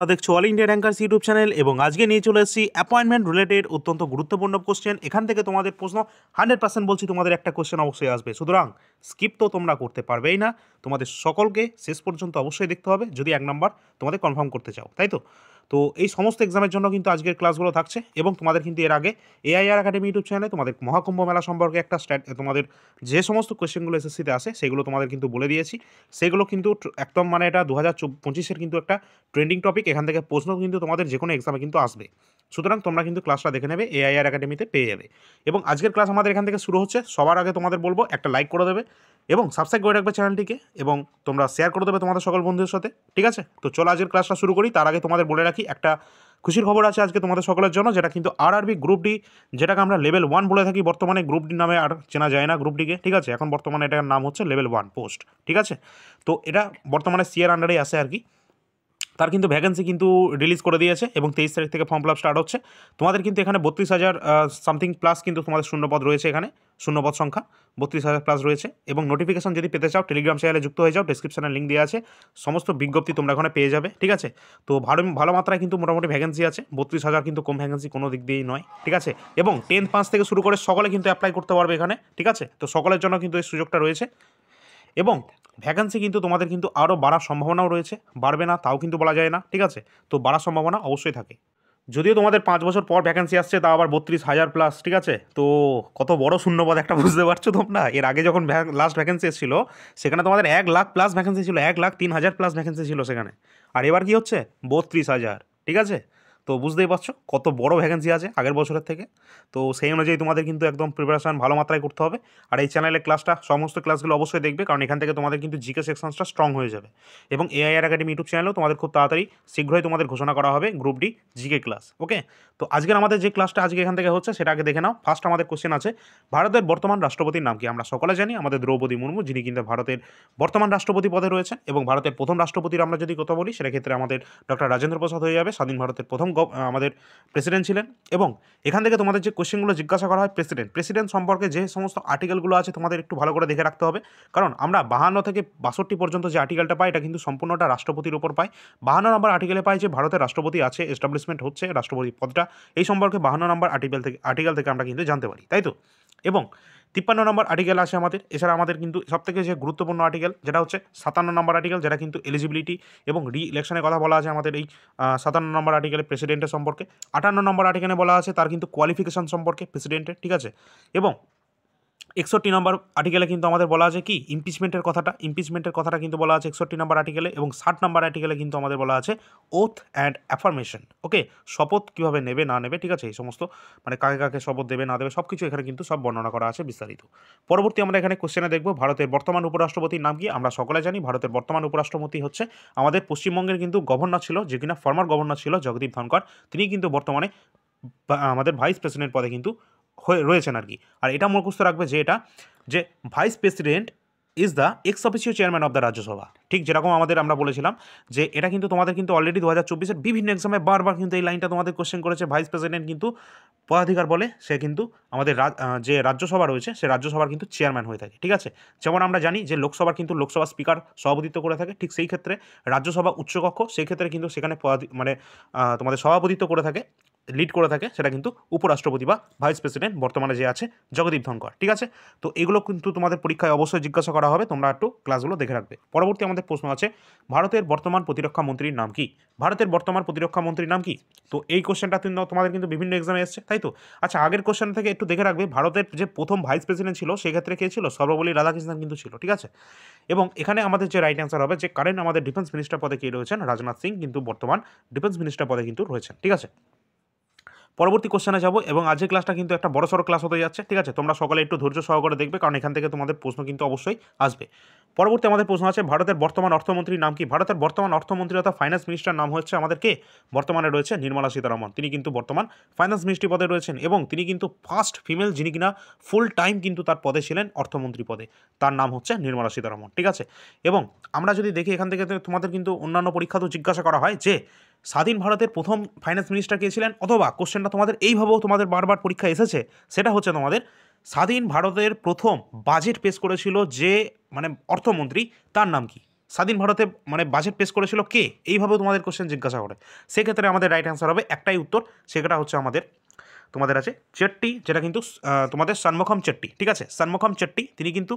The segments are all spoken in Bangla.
দেখছো all India rankers YouTube channel এবং আজকে নিয়ে চলে এসেছি অ্যাপয়েন্টমেন্ট রিলেটেড অত্যন্ত গুরুত্বপূর্ণ কোশ্চেন। এখান থেকে তোমাদের প্রশ্ন 100% বলছি তোমাদের একটা কোশ্চেন অবশ্যই আসবে, সুতরাং স্কিপ তো তোমরা করতে পারবেই না। তোমাদের সকলকে শেষ পর্যন্ত অবশ্যই দেখতে হবে যদি 1 নম্বর তোমাদের কনফার্ম করতে চাও, তাই তো। তো এই সমস্ত এক্সামের জন্য কিন্তু আজকের ক্লাসগুলো থাকছে এবং তোমাদের কিন্তু এর আগে এআইআর একাডেমি ইউটিউব চ্যানেলে তোমাদের মহাকুম্ভ মেলা সম্পর্কে একটা তোমাদের যে সমস্ত কোয়েশ্চেনগুলো এসএসসিতে আসে সেগুলো তোমাদের কিন্তু বলে দিয়েছি। সেগুলো কিন্তু একদম মানে এটা 2025-এর কিন্তু একটা ট্রেন্ডিং টপিক। এখান থেকে প্রশ্ন কিন্তু তোমাদের যে কোনো এক্সামে কিন্তু আসবে, সুতরাং তোমরা কিন্তু ক্লাসটা দেখে নেবে, এআইআর একাডেমিতে পেয়ে যাবে। এবং আজকের ক্লাস আমাদের এখান থেকে শুরু হচ্ছে। সবার আগে তোমাদের বলবো একটা লাইক করে দেবে এবং সাবস্ক্রাইব করে রাখবে চ্যানেলটিকে এবং তোমরা শেয়ার করে দেবে তোমাদের সকল বন্ধুদের সাথে, ঠিক আছে। তো চলো আজকের ক্লাসটা শুরু করি। তার আগে তোমাদের বলে রাখি একটা খুশির খবর আছে আজকে তোমাদের সকলের জন্য, যেটা কিন্তু আরআরবি গ্রুপ ডি, যেটাকে আমরা লেভেল 1 বলে থাকি। বর্তমানে গ্রুপ ডি নামে আর চেনা যায় না গ্রুপ ডিকে, ঠিক আছে। এখন বর্তমানে এটার নাম হচ্ছে লেভেল 1 পোস্ট, ঠিক আছে। তো এটা বর্তমানে সিএর আন্ডারেই আসে আর কি। তার কিন্তু ভ্যাকেন্সি কিন্তু রিলিজ করে দিয়েছে এবং 23 তারিখ থেকে ফর্ম ফিল আপ স্টার্ট হচ্ছে। তোমাদের কিন্তু এখানে 32,000 সামথিং প্লাস কিন্তু তোমাদের শূন্যপদ রয়েছে। এখানে শূন্যপদ সংখ্যা 32,000 প্লাস রয়েছে এবং নোটিফিকেশন যদি পেতে চাও টেলিগ্রাম চ্যানেলে যুক্ত হয়ে যাও, ডেসক্রিপশনে লিঙ্ক দেওয়া আছে, সমস্ত বিজ্ঞপ্তি তোমরা এখানে পেয়ে যাবে, ঠিক আছে। তো ভালো ভালো মাত্রায় কিন্তু মোটামুটি ভ্যাকেন্সি আছে। 32,000 কিন্তু কম ভ্যাকেন্সি কোনো দিক দিয়েই নয়, ঠিক আছে। এবং 10 পাস থেকে শুরু করে সকলে কিন্তু অ্যাপ্লাই করতে পারবে এখানে, ঠিক আছে। তো সকলের জন্য কিন্তু এই সুযোগটা রয়েছে এবং ভ্যাকেন্সি কিন্তু তোমাদের কিন্তু আরও বাড়ার সম্ভাবনাও রয়েছে, বাড়বে না তাও কিন্তু বলা যায় না, ঠিক আছে। তো বাড়ার সম্ভাবনা অবশ্যই থাকে। যদিও তোমাদের 5 বছর পর ভ্যাকেন্সি আসছে, তাও আবার 32,000 প্লাস, ঠিক আছে। তো কত বড় শূন্যপদ একটা বুঝতে পারছো তোমরা। এর আগে যখন লাস্ট ভ্যাকেন্সি এসেছিল সেখানে তোমাদের 1,00,000 প্লাস ভ্যাকেন্সি ছিল, 1,03,000 প্লাস ভ্যাকেন্সি ছিল সেখানে। আর এবার কি হচ্ছে 32,000, ঠিক আছে। তো বুঝতেই পারছো কত বড় ভ্যাকেন্সি আছে আগের বছরের থেকে। তো সেই অনুযায়ী তোমাদের কিন্তু একদম প্রিপারেশন ভালো মাত্রায় করতে হবে। আর এই চ্যানেলে ক্লাসটা সমস্ত ক্লাসগুলো অবশ্যই দেখবে, কারণ এখান থেকে তোমাদের কিন্তু জিকে সেকশনসটা স্ট্রং হয়ে যাবে। এবং এআইআর একাডেমি ইউটিউব চ্যানেলেও তোমাদের খুব তাড়াতাড়ি শীঘ্রই তোমাদের ঘোষণা করা হবে গ্রুপ ডি জিকে ক্লাস, ওকে। তো আজকের আমাদের যে ক্লাসটা আজকে এখান থেকে হচ্ছে সেটা আগে দেখে নাও। ফার্স্ট আমাদের কোশ্চেন আছে, ভারতের বর্তমান রাষ্ট্রপতির নাম কি? আমরা সকলে জানি আমাদের দ্রৌপদী মুর্মু, যিনি কিন্তু ভারতের বর্তমান রাষ্ট্রপতি পদে রয়েছেন। এবং ভারতের প্রথম রাষ্ট্রপতির আমরা যদি কথা বলি সেক্ষেত্রে আমাদের ডক্টর রাজেন্দ্র প্রসাদ হয়ে যাবে, স্বাধীন ভারতের প্রথম আমাদের প্রেসিডেন্ট ছিলেন। এবং এখান থেকে তোমাদের যে কোশ্চেনগুলো জিজ্ঞাসা করা হয় প্রেসিডেন্ট সম্পর্কে যে সমস্ত আর্টিকেলগুলো আছে তোমাদের একটু ভালো করে দেখে রাখতে হবে, কারণ আমরা 52 থেকে 62 পর্যন্ত যে আর্টিকেলটা পাই এটা কিন্তু সম্পূর্ণটা রাষ্ট্রপতির উপর পাই। 52 নম্বর আর্টিকেলে পাই যে ভারতের রাষ্ট্রপতি আছে, এস্টাবলিশমেন্ট হচ্ছে রাষ্ট্রপতি পদটা, এই সম্পর্কে 52 নম্বর আর্টিকেল থেকে আমরা কিন্তু জানতে পারি, তাই তো। এবং 53 নম্বর আর্টিকেল আছে আমাদের। এছাড়া আমাদের কিন্তু সবথেকে যে গুরুত্বপূর্ণ আর্টিকেল যেটা হচ্ছে 57 নম্বর আর্টিকেল, যেটা কিন্তু এলিজিবিলিটি এবং রি ইলেকশনের কথা বলা আছে আমাদের এই 57 নম্বর আর্টিকেলে প্রেসিডেন্টের সম্পর্কে। 58 নম্বর আর্টিকেলে বলা আছে তার কিন্তু কোয়ালিফিকেশন সম্পর্কে প্রেসিডেন্টের, ঠিক আছে। এবং 61 নম্বর আর্টিকেলে কিন্তু আমাদের বলা আছে কি ইমপিচমেন্টের কথাটা কিন্তু বলা আছে 61 নম্বর আর্টিকেলে। এবং 60 নম্বর আর্টিকেলে কিন্তু আমাদের বলা আছে ওথ অ্যান্ড অ্যাফার্মেশন, ওকে। শপথ কীভাবে নেবে না নেবে, ঠিক আছে, এই সমস্ত মানে কাকে কাকে শপথ দেবে না দেবে সব কিছু এখানে কিন্তু সব বর্ণনা করা আছে বিস্তারিত। পরবর্তী আমরা এখানে কোশ্চেনে দেখব ভারতের বর্তমান উপরাষ্ট্রপতির নাম কি? আমরা সকলে জানি ভারতের বর্তমান উপরাষ্ট্রপতি হচ্ছে আমাদের পশ্চিমবঙ্গের কিন্তু গভর্নর ছিল, যে কিনা ফর্মার গভর্নর ছিল জগদীপ ধনকর। তিনি কিন্তু বর্তমানে আমাদের ভাইস প্রেসিডেন্ট পদে কিন্তু হয়ে রয়েছেন আর কি। আর এটা মুখস্থ রাখবে যে এটা যে vice president is the x officio chairman of the Rajya Sabha, ঠিক যেরকম আমরা বলেছিলাম যে এটা কিন্তু তোমাদের কিন্তু অলরেডি 2024-এর বিভিন্ন এক্সামে বারবার কিন্তু এই লাইনটা তোমাদের কোশ্চেন করেছে। ভাইস প্রেসিডেন্ট কিন্তু পদাধিকার বলে সে কিন্তু আমাদের যে রাজ্যসভা রয়েছে সে রাজ্যসভার কিন্তু চেয়ারম্যান হয়ে থাকে, ঠিক আছে। যেমন আমরা জানি যে লোকসভার কিন্তু লোকসভা স্পিকার সভাপতিত্ব করে থাকে, ঠিক সেই ক্ষেত্রে রাজ্যসভা উচ্চকক্ষ সেই ক্ষেত্রে কিন্তু সেখানে তোমাদের সভাপতিত্ব করে থাকে, লিড করে থাকে সেটা কিন্তু উপরাষ্ট্রপতি বা ভাইস প্রেসিডেন্ট বর্তমানে যে আছে জগদীপ ধনকর, ঠিক আছে। তো এগুলো কিন্তু তোমাদের পরীক্ষায় অবশ্যই জিজ্ঞাসা করা হবে, তোমরা একটু ক্লাসগুলো দেখে রাখবে। পরবর্তী আমাদের প্রশ্ন আছে ভারতের বর্তমান প্রতিরক্ষা মন্ত্রীর নাম কি? ভারতের বর্তমান প্রতিরক্ষা মন্ত্রীর নাম কি? তো এই কোশ্চেনটা তোমাদের কিন্তু বিভিন্ন এক্সামে এসছে, তাই তো। আচ্ছা, আগের কোশ্চেন থেকে একটু দেখে রাখবে ভারতের যে প্রথম ভাইস প্রেসিডেন্ট ছিল সেক্ষেত্রে কে ছিল? সর্বপল্লী রাধাকৃষ্ণন কিন্তু ছিল, ঠিক আছে। এবং এখানে আমাদের যে রাইট অ্যান্সার হবে যে কারেন্ট আমাদের ডিফেন্স মিনিস্টার পদে কে রয়েছেন? রাজনাথ সিং কিন্তু বর্তমান ডিফেন্স মিনিস্টার পদে কিন্তু রয়েছেন, ঠিক আছে। পরবর্তী কোশ্চেনে যাব এবং আজকের ক্লাসটা কিন্তু একটা বড়সড় ক্লাস হতে যাচ্ছে, ঠিক আছে। তোমরা সকলে একটু ধৈর্য সহকারে দেখবে, কারণ এখান থেকে তোমাদের প্রশ্ন কিন্তু অবশ্যই আসবে। পরবর্তী আমাদের প্রশ্ন আছে ভারতের বর্তমান অর্থমন্ত্রীর নাম কি? ভারতের বর্তমান অর্থমন্ত্রী অর্থাৎ ফাইন্যান্স মিনিস্টার নাম হচ্ছে আমাদের কে? বর্তমানে রয়েছে নির্মলা সীতারামন। তিনি কিন্তু বর্তমান ফাইন্যান্স মিনিস্ট্রি পদে রয়েছেন এবং তিনি কিন্তু ফার্স্ট ফিমেল যিনি কিনা ফুল টাইম কিন্তু তার পদে ছিলেন অর্থমন্ত্রী পদে, তার নাম হচ্ছে নির্মলা সীতারামন, ঠিক আছে। এবং আমরা যদি দেখি এখান থেকে তোমাদের কিন্তু অন্যান্য পরীক্ষাতেও জিজ্ঞাসা করা হয় যে স্বাধীন ভারতের প্রথম ফাইন্যান্স মিনিস্টার কে ছিলেন, অথবা কোশ্চেনটা তোমাদের এইভাবেও তোমাদের বারবার পরীক্ষা এসেছে, সেটা হচ্ছে তোমাদের স্বাধীন ভারতের প্রথম বাজেট পেশ করেছিল যে অর্থমন্ত্রী, তার নাম কি? স্বাধীন ভারতে মানে বাজেট পেশ করেছিল কে, এইভাবেও তোমাদের কোশ্চেন জিজ্ঞাসা করে। সেক্ষেত্রে আমাদের রাইট অ্যান্সার হবে একটাই উত্তর, সেটা হচ্ছে তোমাদের আছে চেট্টি, যেটা কিন্তু তোমাদের ষণ্মুখম চেট্টি, ঠিক আছে। ষণ্মুখম চেট্টি তিনি কিন্তু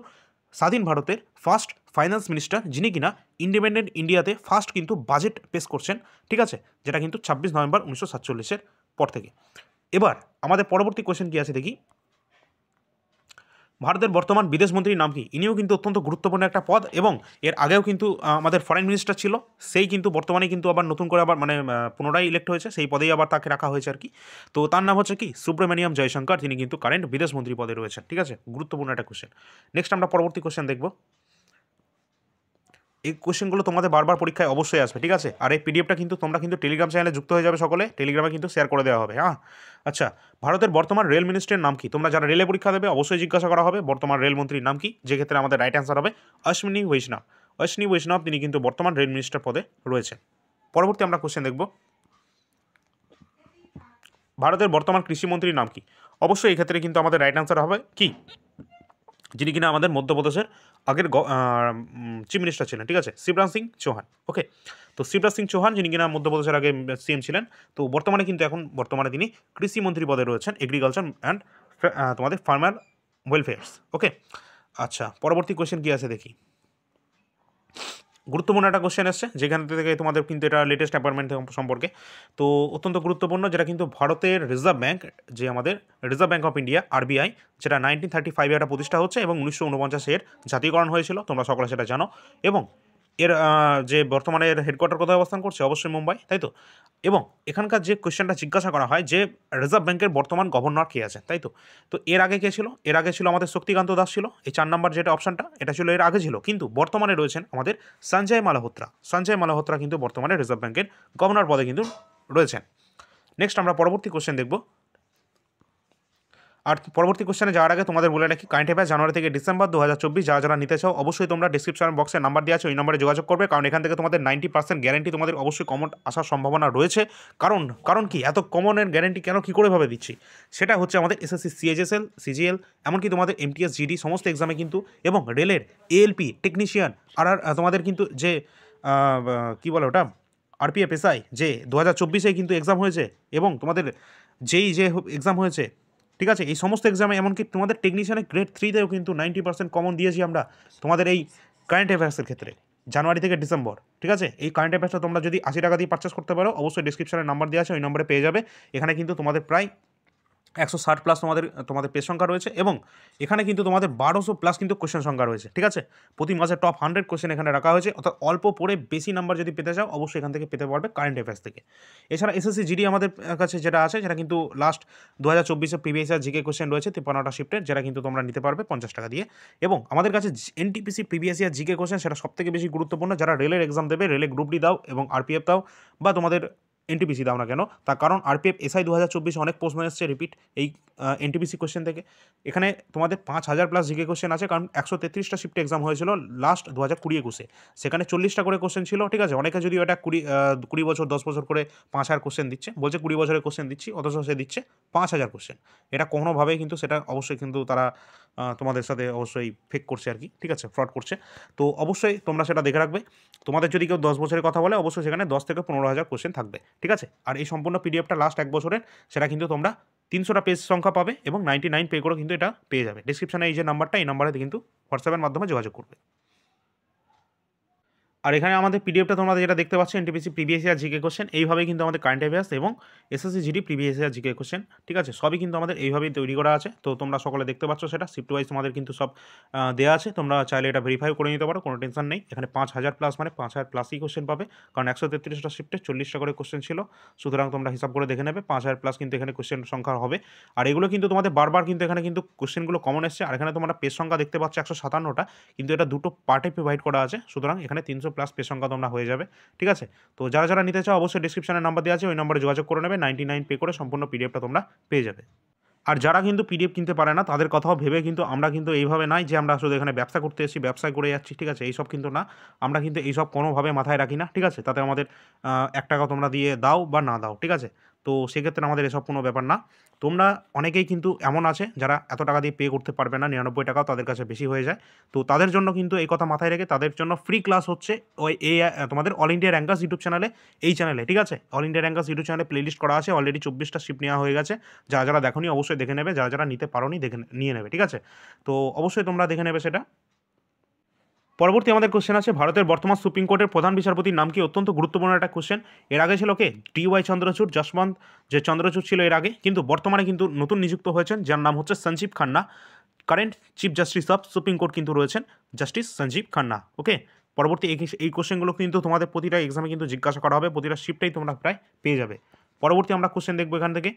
স্বাধীন ভারতের ফার্স্ট ফাইন্যান্স মিনিস্টার, যিনি কিনা ইন্ডিপেন্ডেন্ট ইন্ডিয়াতে ফার্স্ট কিন্তু বাজেট পেশ করছেন, ঠিক আছে, যেটা কিন্তু 26 নভেম্বর 1947-এর পর থেকে। এবার আমাদের পরবর্তী কোশ্চেন কি আছে দেখি। ভারতের বর্তমান বিদেশ মন্ত্রীর নাম কি? ইনিও কিন্তু অত্যন্ত গুরুত্বপূর্ণ একটা পদ, এবং এর আগেও কিন্তু আমাদের ফরেন মিনিস্টার ছিল, সেই কিন্তু বর্তমানে কিন্তু আবার নতুন করে আবার মানে পুনরায় ইলেক্ট হয়েছে, সেই পদেই আবার তাকে রাখা হয়েছে আর কি। তো তার নাম হচ্ছে কি সুব্রমণিয়াম জয়শঙ্কর, তিনি কিন্তু কারেন্ট বিদেশ মন্ত্রী পদে রয়েছেন, ঠিক আছে। গুরুত্বপূর্ণ একটা কোশ্চেন। নেক্সট আমরা পরবর্তী কোশ্চেন দেখব। এই কোশ্চেনগুলো তোমাদের বারবার পরীক্ষায় অবশ্যই আসবে, ঠিক আছে। আর এই পিডিএফটা কিন্তু তোমরা কিন্তু টেলিগ্রাম চ্যানেলে যুক্ত হয়ে যাবে সকলে, টেলিগ্রামে কিন্তু শেয়ার করে দেওয়া হবে। হ্যাঁ, আচ্ছা, ভারতের বর্তমান রেল মিনিস্ট্রির নাম কি? তোমরা যারা রেলে পরীক্ষা দেবে অবশ্যই জিজ্ঞাসা করা হবে বর্তমান রেলমন্ত্রীর নাম কি, যে ক্ষেত্রে আমাদের রাইট অ্যান্সার হবে অশ্বিনী বৈষ্ণব। অশ্বিনী বৈষ্ণব তিনি কিন্তু বর্তমান রেল মিনিস্টার পদে রয়েছেন। পরবর্তী আমরা কোশ্চেন দেখব। ভারতের বর্তমান কৃষিমন্ত্রীর নাম কি? অবশ্যই এই ক্ষেত্রে কিন্তু আমাদের রাইট অ্যান্সার হবে কি, যিনি কিনা আমাদের মধ্যপ্রদেশের আগের চিফ মিনিস্টার ছিলেন, ঠিক আছে, শিবরাজ সিং চৌহান। ওকে, তো শিবরাজ সিং চৌহান যিনি কিনা মধ্যপ্রদেশের আগে সিএম ছিলেন, তো বর্তমানে কিন্তু এখন বর্তমানে তিনি কৃষিমন্ত্রী পদে রয়েছেন, এগ্রিকালচার অ্যান্ড তোমাদের ফার্মার ওয়েলফেয়ার্স। ওকে, আচ্ছা, পরবর্তী কোয়েশ্চেন কি আছে দেখি। গুরুত্বপূর্ণ একটা কোশ্চেন এসছে, যেখান থেকে তোমাদের কিন্তু এটা লেটেস্ট অ্যাপয়েন্টমেন্ট সম্পর্কে, তো অত্যন্ত গুরুত্বপূর্ণ, যেটা কিন্তু ভারতের রিজার্ভ ব্যাঙ্ক, যে আমাদের reserve bank of India RBI, যেটা 1935-এ একটা প্রতিষ্ঠা হচ্ছে এবং 1949-এর জাতীয়করণ হয়েছিল, তোমরা সকলে সেটা জানো। এবং এর যে বর্তমানে এর হেডকোয়ার্টার কোথায় অবস্থান করছে, অবশ্যই মুম্বাই, তাই তো। এবং এখানকার যে কোয়েশ্চেনটা জিজ্ঞাসা করা হয় যে রিজার্ভ ব্যাঙ্কের বর্তমান গভর্নর কে আছে, তাই তো। তো এর আগে কে ছিল? এর আগে ছিল আমাদের শক্তিকান্ত দাস ছিল, এই 4 নম্বর যেটা অপশনটা, এটা ছিল এর আগে ছিল, কিন্তু বর্তমানে রয়েছেন আমাদের সঞ্জয় মালহোত্রা। সঞ্জয় মালহোত্রা কিন্তু বর্তমানে রিজার্ভ ব্যাঙ্কের গভর্নর পদে কিন্তু রয়েছেন। নেক্সট আমরা পরবর্তী কোশ্চেন দেখব। আর পরবর্তী কোশ্চেনে যাওয়ার আগে তোমাদের বলে রাখি, কারেন্ট অ্যাফেয়ার্স জানুয়ারি থেকে ডিসেম্বর 2024 যারা যারা নিতে চাও অবশ্যই তোমরা ডিসক্রিপশন বক্সে নাম্বার দেওয়া আছে, ওই নম্বরে যোগাযোগ করবে, কারণ এখান থেকে তোমাদের 90% গ্যারেন্টি তোমাদের অবশ্যই কমন আসার সম্ভাবনা রয়েছে। কারণ কি এত কমনের গ্যারেন্টি কেন, কী করে ভাবে দিচ্ছি, সেটা হচ্ছে আমাদের এসএসসি সিএইচএসএল সিজিএল, এমনকি তোমাদের এমটিএস জিডি সমস্ত এক্সামে কিন্তু, এবং রেলের এএলপি টেকনিশিয়ান, আর তোমাদের কিন্তু যে কী বলে ওটা আরপিএফ এসআই, যে 2024-এ কিন্তু এক্সাম হয়েছে, এবং তোমাদের যেই যে এক্সাম হয়েছে, ঠিক আছে, এই সমস্ত এক্সামে, এমনকি তোমাদের টেকনিশিয়ানের গ্রেড 3-তেও কিন্তু 90% কমন দিয়েছি আমরা তোমাদের এই কারেন্ট অ্যাফেয়ার্সের ক্ষেত্রে, জানুয়ারি থেকে ডিসেম্বর, ঠিক আছে। এই কারেন্ট অ্যাফেয়ার্সটা তোমরা যদি 80 টাকা দিয়ে পারচেস করতে পারো, অবশ্যই ডিসক্রিপশনে নাম্বার দেওয়া আছে, ওই নম্বরে পেয়ে যাবে। এখানে কিন্তু তোমাদের প্রায় 160 প্লাস তোমাদের পেজ সংখ্যা রয়েছে, এবং এখানে কিন্তু তোমাদের 1200 প্লাস কিন্তু কোশ্চেন সংখ্যা রয়েছে, ঠিক আছে। প্রতি মাসে টপ 100 কোশ্চেন এখানে রাখা হয়েছে, অর্থাৎ অল্প পড়ে বেশি নাম্বার যদি পেতে চাও অবশ্যই এখান থেকে পেতে পারবে কারেন্ট অ্যাফেয়ার্স থেকে। এছাড়া এসএসসি জিডি আমাদের কাছে যেটা আছে, সেটা কিন্তু লাস্ট 2024-এ প্রিভিয়াস ইয়ার জিকে কোশ্চেন রয়েছে 53টা শিফটের, যেটা কিন্তু তোমরা নিতে পারবে 50 টাকা দিয়ে। এবং আমাদের কাছে NTPC previous year GK question, সেটা সবথেকে বেশি গুরুত্বপূর্ণ, যারা রেলের এক্সাম দেবে, রেলে গ্রুপ ডি দাও এবং আরপিএফ দাও, বা তোমাদের এনটিপিসি দাও না কেন, তার কারণ আরপিএফ এসআই 2024 অনেক প্রশ্ন এসছে রিপিট এই এনটিপিসি কোশ্চেন থেকে। এখানে তোমাদের 5000 প্লাস জিকে কোশ্চেন আছে, কারণ 133টা শিফটে এক্সাম হয়েছিল লাস্ট 2020-21-এ, সেখানে 40টা করে কোশ্চেন ছিল, ঠিক আছে। অনেকে যদিও এটা 20 বছর 10 বছর করে 5000 কোশ্চেন দিচ্ছে, বলছে 20 বছরের কোশ্চেন দিচ্ছি, অথচ সে দিচ্ছে 5000 কোশ্চেন। এটা কোনোভাবেই কিন্তু সেটা অবশ্যই কিন্তু তারা তোমাদের সাথে অবশ্যই ফেক করছে আর কি, ঠিক আছে, ফ্রড করছে। তো অবশ্যই তোমরা সেটা দেখে রাখবে। তোমাদের যদি কেউ 10 বছরের কথা বলে, অবশ্যই সেখানে 10 থেকে 15,000 কোশ্চেন থাকবে, ঠিক আছে। আর এই সম্পূর্ণ পিডিএফটা লাস্ট 1 বছরের, সেটা কিন্তু তোমরা 300টা পেজ সংখ্যা পাবে, এবং 99 পে করে কিন্তু এটা পেয়ে যাবে। ডিসক্রিপশনে এই যে নাম্বারটা, এই নাম্বারে কিন্তু হোয়াটসঅ্যাপের মাধ্যমে যোগাযোগ করবে। আর এখানে আমাদের পিডিএফটা তোমরা যেটা দেখতে পাচ্ছ, NTPC previous year GK question, এইভাবেই কিন্তু আমাদের কারেন্ট অ্যাফেয়ার্স এবং SSC GD previous year GK question, ঠিক আছে, সবই কিন্তু আমাদের এইভাবেই তৈরি করা আছে। তো তোমরা সকলে দেখতে পাচ্ছ, সেটা শিফট ওয়াইজ তোমাদের কিন্তু সব দেওয়া আছে, তোমরা চাইলে এটা ভেরিফাই করে নিতে পারো, কোনো টেনশন নেই। এখানে 5000 প্লাস মানে 5000 প্লাসই কোশ্চেন পাবে, কারণ 133টা শিফটে 40টা করে কোশ্চেন ছিল, সুতরাং তোমরা হিসাব করে দেখে নেবে 5000 প্লাস কিন্তু এখানে কোশ্চেন সংখ্যা হবে। আর এগুলো কিন্তু তোমাদের বারবার কিন্তু এখানে কিন্তু কোশ্চেনগুলো কমন এসছে, আর এখানে তোমরা পেজ সংখ্যা দেখতে পাচ্ছ 157টা, কিন্তু এটা দুটো পার্টে ডিভাইড করা আছে, সুতরাং এখানে 300 প্লাস পেজ সংখ্যা তোমরা হয়ে যাবে, ঠিক আছে। তো যারা যারা নিতে চাও অবশ্যই ডিসক্রিপশনে নাম্বার দেওয়া আছে, ওই নম্বরে যোগাযোগ করে নেবে, 99 পে করে সম্পূর্ণ পিডিএফটা তোমরা পেয়ে যাবে। আর যারা কিন্তু পিডিএফ কিনতে পারে না, তাদের কথাও ভেবে কিন্তু আমরা কিন্তু এইভাবে নাই যে আমরা শুধু এখানে ব্যবসা করতে এসেছি, ব্যবসায় করে যাচ্ছি, ঠিক আছে, এইসব কিন্তু না, আমরা কিন্তু এইসব কোনোভাবে মাথায় রাখি না, ঠিক আছে। তাতে আমাদের 1 টাকা তোমরা দিয়ে দাও বা না দাও, ঠিক আছে। তো সেক্ষেত্রে আমাদের এসব কোনো ব্যাপার না। তোমরা অনেকেই কিন্তু এমন আছে যারা এত টাকা দিয়ে পে করতে পারবে না, 99 টাকাও তাদের কাছে বেশি হয়ে যায়। তো তাদের জন্য কিন্তু এই কথা মাথায় রেখে তাদের জন্য ফ্রি ক্লাস হচ্ছে ওই তোমাদের অল ইন্ডিয়া র্যাঙ্কার্স ইউটিউব চ্যানেলে, এই চ্যানেলে, ঠিক আছে? অল ইন্ডিয়া র্যাঙ্কার্স ইউটিউব চ্যানেলে প্লেলিস্ট করা আছে, অলরেডি 24টা শিপ নেওয়া হয়ে গেছে। যারা যারা দেখোনি অবশ্যই দেখে নেবে, যারা যারা নিতে পারোনি নিয়ে নেবে, ঠিক আছে? তো অবশ্যই তোমরা দেখে নেবে সেটা। পরবর্তী আমাদের কোশ্চেন আছে, ভারতের বর্তমান সুপ্রিম কোর্টের প্রধান বিচারপতির নাম কি? অত্যন্ত গুরুত্বপূর্ণ একটা কোশ্চেন। এর আগে ছিল কে? DY চন্দ্রচূড়, যশবন্ত যে চন্দ্রচূড় ছিল এর আগে, কিন্তু বর্তমানে কিন্তু নতুন নিযুক্ত হয়েছেন যার নাম হচ্ছে Sanjiv Khanna. Current chief justice of Supreme Court কিন্তু রয়েছেন জাস্টিস সঞ্জীব খান্না। ওকে, পরবর্তী এই কোশ্চেনগুলো কিন্তু তোমাদের প্রতিটা এক্সামে কিন্তু জিজ্ঞাসা করা হবে, প্রতিটা শিফটেই তোমরা প্রায় পেয়ে যাবে। পরবর্তী আমরা কোশ্চেন দেখবো এখান থেকে,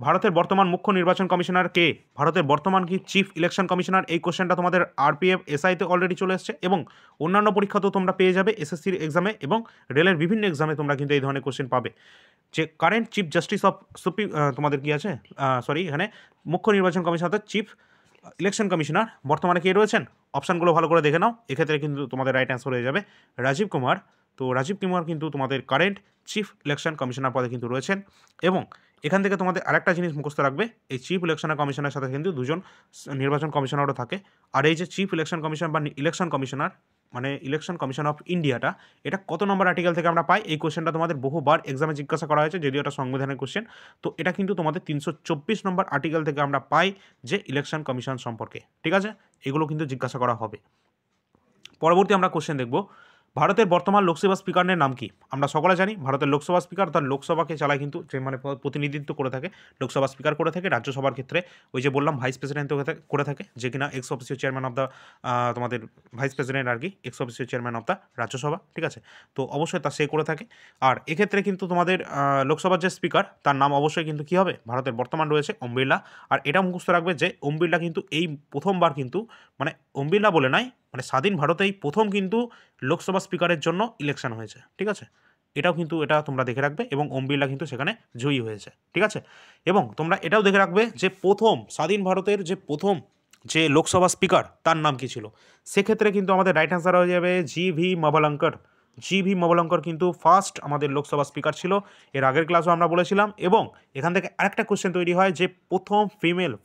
ভারতের বর্তমান মুখ্য নির্বাচন কমিশনার কে? ভারতের বর্তমান কি চিফ ইলেকশন কমিশনার? এই কোশ্চেনটা তোমাদের RPF SIতে অলরেডি চলে এসছে এবং অন্যান্য পরীক্ষাতেও তোমরা পেয়ে যাবে, SSCর এক্সামে এবং রেলের বিভিন্ন এক্সামে তোমরা কিন্তু এই ধরনের কোশ্চেন পাবে। যে কারেন্ট চিফ জাস্টিস অফ তোমাদের কি আছে, সরি, এখানে মুখ্য নির্বাচন কমিশনার চিফ ইলেকশন কমিশনার বর্তমানে কে রয়েছেন? অপশানগুলো ভালো করে দেখে নাও, এক্ষেত্রে কিন্তু তোমাদের রাইট অ্যান্সার হয়ে যাবে রাজীব কুমার। তো রাজীব কুমার কিন্তু তোমাদের কারেন্ট চিফ ইলেকশন কমিশনার পদে কিন্তু রয়েছেন। এবং এখান থেকে তোমাদের আরেকটা জিনিস মুখস্থ রাখবে, এই চিফ ইলেকশন কমিশনের সাথে কিন্তু দুজন নির্বাচন কমিশনারও থাকে। আর এই যে চিফ ইলেকশন কমিশন বা ইলেকশন কমিশনার মানে ইলেকশন কমিশন অফ ইন্ডিয়াটা, এটা কত নম্বর আর্টিকেল থেকে আমরা পাই? এই কোশ্চেনটা তোমাদের বহুবার এক্সামে জিজ্ঞাসা করা হয়েছে, যদিও এটা সংবিধানের কোশ্চেন। তো এটা কিন্তু তোমাদের 324 নম্বর আর্টিকেল থেকে আমরা পাই যে ইলেকশন কমিশন সম্পর্কে, ঠিক আছে? এগুলো কিন্তু জিজ্ঞাসা করা হবে। পরবর্তী আমরা কোশ্চেন দেখব, ভারতের বর্তমান লোকসভা স্পিকারের নাম কি? আমরা সকলে জানি ভারতের লোকসভা স্পিকার তার লোকসভাকে চালায় কিন্তু, যে মানে প্রতিনিধিত্ব করে থাকে, লোকসভা স্পিকার করে থাকে। রাজ্যসভার ক্ষেত্রে ওই যে বললাম ভাইস প্রেসিডেন্ট করে থাকে, যে কিনা x officio chairman of the তোমাদের ভাইস প্রেসিডেন্ট আর কি, x officio chairman of the Rajya Sabha, ঠিক আছে? তো অবশ্যই তা সে করে থাকে। আর এক্ষেত্রে কিন্তু তোমাদের লোকসভার যে স্পিকার তার নাম অবশ্যই কিন্তু কী হবে? ভারতের বর্তমান রয়েছে ওম বিড়লা। আর এটা মুখস্থ রাখবে যে ওম বিড়লা কিন্তু এই প্রথমবার কিন্তু, মানে ওম বিড়লা বলে নাই, মানে স্বাধীন ভারতেই প্রথম কিন্তু লোকসভা স্পিকারের জন্য ইলেকশন হয়েছে, ঠিক আছে? এটাও কিন্তু, এটা তোমরা দেখে রাখবে, এবং ওম বিড়লা কিন্তু সেখানে জয়ী হয়েছে, ঠিক আছে? এবং তোমরা এটাও দেখে রাখবে যে প্রথম স্বাধীন ভারতের যে প্রথম যে লোকসভা স্পিকার তার নাম কি ছিল? সেক্ষেত্রে কিন্তু আমাদের রাইট অ্যান্সার হয়ে যাবে GV মাভালাঙ্কর। GV মাভালাঙ্কর কিন্তু ফার্স্ট আমাদের লোকসভা স্পিকার ছিল, এর আগের ক্লাসও আমরা বলেছিলাম। এবং এখান থেকে আরেকটা কোশ্চেন তৈরি হয় যে প্রথম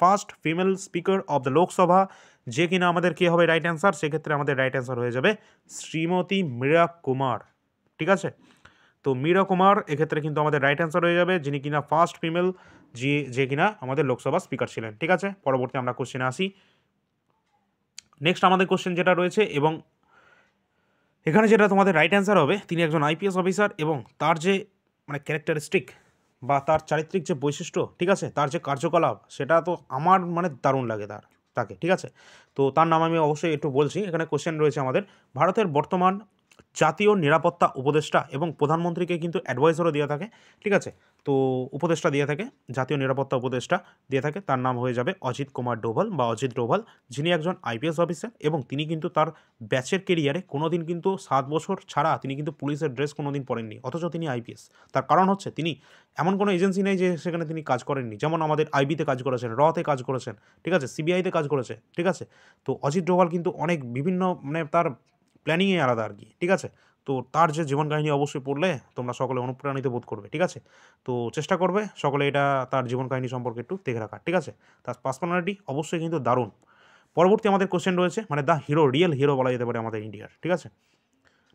first female speaker of the Lok Sabha, যে কিনা আমাদের কী হবে রাইট অ্যান্সার? সেক্ষেত্রে আমাদের রাইট অ্যান্সার হয়ে যাবে শ্রীমতী মীরা কুমার, ঠিক আছে? তো মীরা কুমার এক্ষেত্রে কিন্তু আমাদের রাইট অ্যান্সার হয়ে যাবে, যিনি কিনা ফার্স্ট ফিমেল যে কিনা আমাদের লোকসভা স্পিকার ছিলেন, ঠিক আছে? পরবর্তী আমরা কোশ্চেনে আসি। নেক্সট আমাদের কোশ্চেন যেটা রয়েছে, এবং এখানে যেটা তোমাদের রাইট অ্যান্সার হবে, তিনি একজন IPS অফিসার এবং তার যে মানে ক্যারেক্টারিস্টিক বা তার চারিত্রিক যে বৈশিষ্ট্য, ঠিক আছে, তার যে কার্যকলাপ, সেটা তো আমার মানে দারুণ লাগে তাকে, ঠিক আছে? তো তার নাম আমি অবশ্যই একটু বলছি। এখানে কোশ্চেন রয়েছে আমাদের, ভারতের বর্তমান জাতীয় নিরাপত্তা উপদেষ্টা এবং প্রধানমন্ত্রীকে কিন্তু অ্যাডভাইজারও দিয়ে থাকে, ঠিক আছে? তো উপদেষ্টা দিয়ে থাকে, জাতীয় নিরাপত্তা উপদেষ্টা দিয়ে থাকে, তার নাম হয়ে যাবে অজিত কুমার ডোভাল বা অজিত ডোভাল, যিনি একজন IPS অফিসার এবং তিনি কিন্তু তার ব্যাচের কেরিয়ারে কোনোদিন কিন্তু 7 বছর ছাড়া তিনি কিন্তু পুলিশের ড্রেস কোনোদিন পরেননি, অথচ তিনি IPS। তার কারণ হচ্ছে তিনি এমন কোনো এজেন্সি নেই যে সেখানে তিনি কাজ করেননি, যেমন আমাদের IB-তে কাজ করেছেন, তে কাজ করেছেন, ঠিক আছে, CBI-তে কাজ করেছে, ঠিক আছে? তো অজিত ডোভাল কিন্তু অনেক বিভিন্ন মানে তার প্ল্যানিংয়ে আলাদা আর কি, ঠিক আছে? তো তার যে জীবন কাহিনী অবশ্যই পড়লে তোমরা সকলে অনুপ্রাণিত বোধ করবে, ঠিক আছে? তো চেষ্টা করবে সকলে এটা তার জীবন কাহিনী সম্পর্কে একটু দেখে রাখার, ঠিক আছে? তার পার্সোনালিটি অবশ্যই কিন্তু দারুণ। পরবর্তী আমাদের কোশ্চেন রয়েছে, মানে দ্য হিরো, রিয়েল হিরো বলা যেতে পারে আমাদের ইন্ডিয়ার, ঠিক আছে?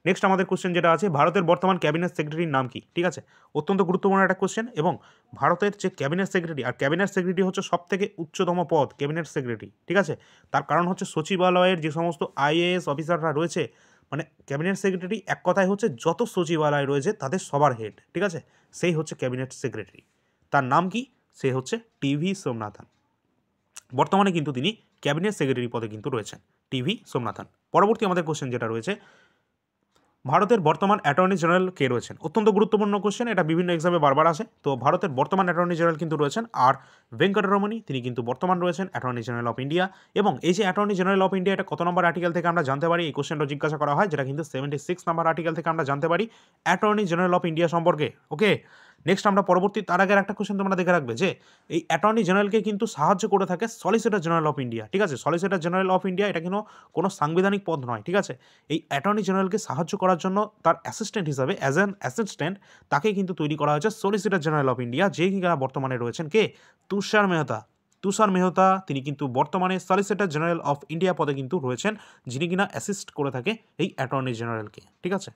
নেক্সট আমাদের কোশ্চেন যেটা আছে, ভারতের বর্তমান ক্যাবিনেট সেক্রেটারির নাম কি? ঠিক আছে, অত্যন্ত গুরুত্বপূর্ণ একটা কোশ্চেন। এবং ভারতের যে ক্যাবিনেট সেক্রেটারি, আর ক্যাবিনেট সেক্রেটারি হচ্ছে সব থেকে উচ্চতম পদ, ক্যাবিনেট সেক্রেটারি, ঠিক আছে? তার কারণ হচ্ছে সচিবালয়ের যে সমস্ত IAS অফিসাররা রয়েছে, মানে ক্যাবিনেট সেক্রেটারি এক কথায় হচ্ছে যত সচিবালয় রয়েছে তাদের সবার হেড, ঠিক আছে? সেই হচ্ছে ক্যাবিনেট সেক্রেটারি। তার নাম কি? সে হচ্ছে TV সোমনাথন। বর্তমানে কিন্তু তিনি ক্যাবিনেট সেক্রেটারি পদে কিন্তু রয়েছেন, TV সোমনাথন। পরবর্তী আমাদের কোশ্চেন যেটা রয়েছে, ভারতের বর্তমান অ্যাটর্নি জেনারেল কে রয়েছেন? অত্যন্ত গুরুত্বপূর্ণ কোশ্চেন, এটা বিভিন্ন এক্সামে বারবার আসে। তো ভারতের বর্তমান অ্যাটর্নি জেনারেল কিন্তু রয়েছেন আর ভেঙ্কটরমণি, তিনি কিন্তু বর্তমান রয়েছেন অ্যাটর্নি জেনারেল অফ ইন্ডিয়া। এবং এই যে অ্যাটর্নি জেনারেল অফ ইন্ডিয়া, এটা কত নম্বর আর্টিকেল থেকে আমরা জানতে পারি? এই কোশ্চেনটা জিজ্ঞাসা করা হয়, যেটা কিন্তু 76 নম্বর আর্টিকেল থেকে আমরা জানতে পারি অ্যাটর্নি জেনারেল অফ ইন্ডিয়া সম্পর্কে। ওকে, নেক্সট আমরা পরবর্তী তার আগের একটা কোশ্চেন তোমরা দেখে রাখবে যে এই অ্যাটর্নি জেনারেলকে কিন্তু সাহায্য করে থাকে সলিসিটর জেনারেল অফ ইন্ডিয়া, ঠিক আছে। সলিসিটর জেনারেল অফ ইন্ডিয়া এটা কিন্তু কোনো সাংবিধানিক পদ নয়, ঠিক আছে। এই অ্যাটর্নি জেনারেলকে সাহায্য করার জন্য তার অ্যাসিস্ট্যান্ট হিসাবে অ্যাজ অ্যান অ্যাসিস্ট্যান্ট তাকে কিন্তু তৈরি করা হয়েছে সলিসিটর জেনারেল অফ ইন্ডিয়া, যে কিনা বর্তমানে রয়েছেন কে, তুষার মেহতা। তুষার মেহতা তিনি কিন্তু বর্তমানে সলিসিটর জেনারেল অফ ইন্ডিয়া পদে কিন্তু রয়েছেন, যিনি কিনা অ্যাসিস্ট করে থাকে এই অ্যাটর্নি জেনারেলকে, ঠিক আছে।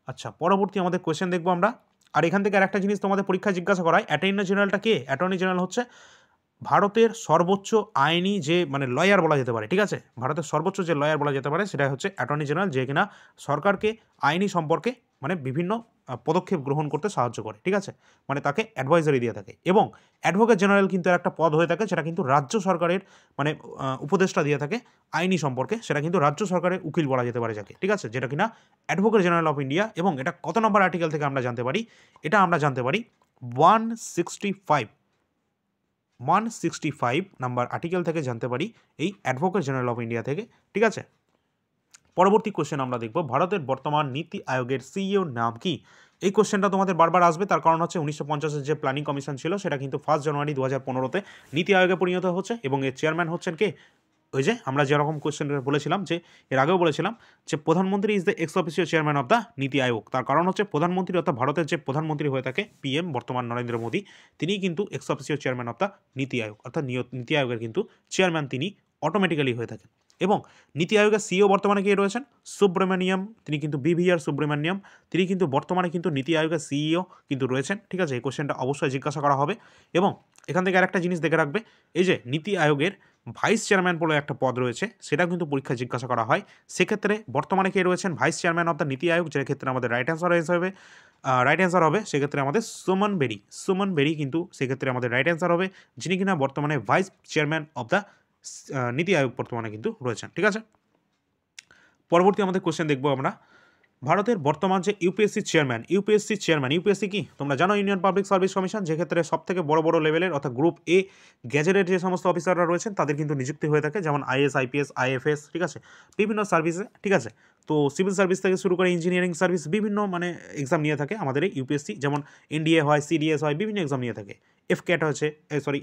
আচ্ছা, পরবর্তী আমাদের কোয়েশ্চেন দেখবো আমরা। আর এখান থেকে আরেকটা জিনিস তোমাদের পরীক্ষায় জিজ্ঞাসা করা হয়, অ্যাটর্নি জেনারেলটা কে? অ্যাটর্নি জেনারেল হচ্ছে ভারতের সর্বোচ্চ আইনি যে মানে লয়ার বলা যেতে পারে, ঠিক আছে। ভারতের সর্বোচ্চ যে লয়ার বলা যেতে পারে সেটা হচ্ছে অ্যাটর্নি জেনারেল, যে কিনা সরকারকে আইনি সম্পর্কে মানে বিভিন্ন পদক্ষেপ গ্রহণ করতে সাহায্য করে, ঠিক আছে। মানে তাকে অ্যাডভাইজারি দিয়ে থাকে। এবং অ্যাডভোকেট জেনারেল কিন্তু একটা পদ হয়ে থাকে, সেটা কিন্তু রাজ্য সরকারের মানে উপদেষ্টা দিয়ে থাকে আইনি সম্পর্কে, সেটা কিন্তু রাজ্য সরকারের উকিল বলা যেতে পারে যাকে, ঠিক আছে, যেটা কিনা অ্যাডভোকেট জেনারেল অফ ইন্ডিয়া। এবং এটা কত নম্বর আর্টিকেল থেকে আমরা জানতে পারি? এটা আমরা জানতে পারি 165 নাম্বার আর্টিকেল থেকে জানতে পারি, এই অ্যাডভোকেট জেনারেল অফ ইন্ডিয়া থেকে, ঠিক আছে। পরবর্তী কোশ্চেন আমরা দেখব, ভারতের বর্তমান নীতি আয়োগের সিইওর নাম কি? এই কোশ্চেনটা তোমাদের বারবার আসবে, তার কারণ হচ্ছে 1950-এর যে প্ল্যানিং কমিশন ছিল সেটা কিন্তু 1 জানুয়ারি 2015-তে নীতি আয়োগে পরিণত হচ্ছে, এবং এর চেয়ারম্যান হচ্ছেন কে? ওই যে আমরা যেরকম কোশ্চেন বলেছিলাম, যে এর আগেও বলেছিলাম যে প্রধানমন্ত্রী is the x official chairman of the নীতি আয়োগ। তার কারণ হচ্ছে প্রধানমন্ত্রী অর্থাৎ ভারতের যে প্রধানমন্ত্রী হয়ে থাকে পিএম বর্তমান নরেন্দ্র মোদী, তিনিই কিন্তু x official chairman of the নীতি আয়োগ, অর্থাৎ নীতি আয়োগের কিন্তু চেয়ারম্যান তিনি অটোমেটিক্যালি হয়ে থাকেন। এবং নীতি আয়োগের সিইও বর্তমানে কে রয়েছেন? সুব্রমণিয়াম, তিনি কিন্তু বিভিআর সুব্রমণিয়াম, তিনি কিন্তু বর্তমানে কিন্তু নীতি আয়োগের সিইও কিন্তু রয়েছেন, ঠিক আছে। এই কোশ্চেনটা অবশ্যই জিজ্ঞাসা করা হবে। এবং এখান থেকে আরেকটা জিনিস দেখে রাখবে, এই যে নীতি আয়োগের ভাইস চেয়ারম্যান বলে একটা পদ রয়েছে, সেটা কিন্তু পরীক্ষায় জিজ্ঞাসা করা হয়। সেক্ষেত্রে বর্তমানে কে রয়েছেন ভাইস চেয়ারম্যান অফ দ্য নীতি আয়োগ, যে ক্ষেত্রে আমাদের রাইট অ্যান্সার হবে সেক্ষেত্রে আমাদের সুমন বেরি কিন্তু সেক্ষেত্রে আমাদের রাইট অ্যান্সার হবে, যিনি কিনা বর্তমানে ভাইস চেয়ারম্যান অফ দ্য নীতি আয়োগ বর্তমানে কিন্তু রয়েছেন, ঠিক আছে। পরবর্তী আমাদের কোশ্চেন দেখবো আমরা, ভারতের বর্তমান যে ইউপিএসসি চেয়ারম্যান, ইউপিএসসি কি তোমরা জানো? ইউনিয়ন পাবলিক সার্ভিস কমিশন, যেক্ষেত্রে সব থেকে বড় বড় লেভেলের অর্থাৎ গ্রুপ এ গ্যাজেটের যে সমস্ত অফিসাররা রয়েছেন তাদের কিন্তু নিযুক্তি হয়ে থাকে, যেমন আইএস, আইপিএস, আইএফএস, ঠিক আছে, বিভিন্ন সার্ভিসে, ঠিক আছে। তো সিভিল সার্ভিস থেকে শুরু করে ইঞ্জিনিয়ারিং সার্ভিস বিভিন্ন মানে এক্সাম নিয়ে থাকে আমাদের এই ইউপিএসসি, যেমন এনডিএ হয়, সিডিএস হয়, বিভিন্ন এক্সাম নিয়ে থাকে। এফক্যাট হচ্ছে,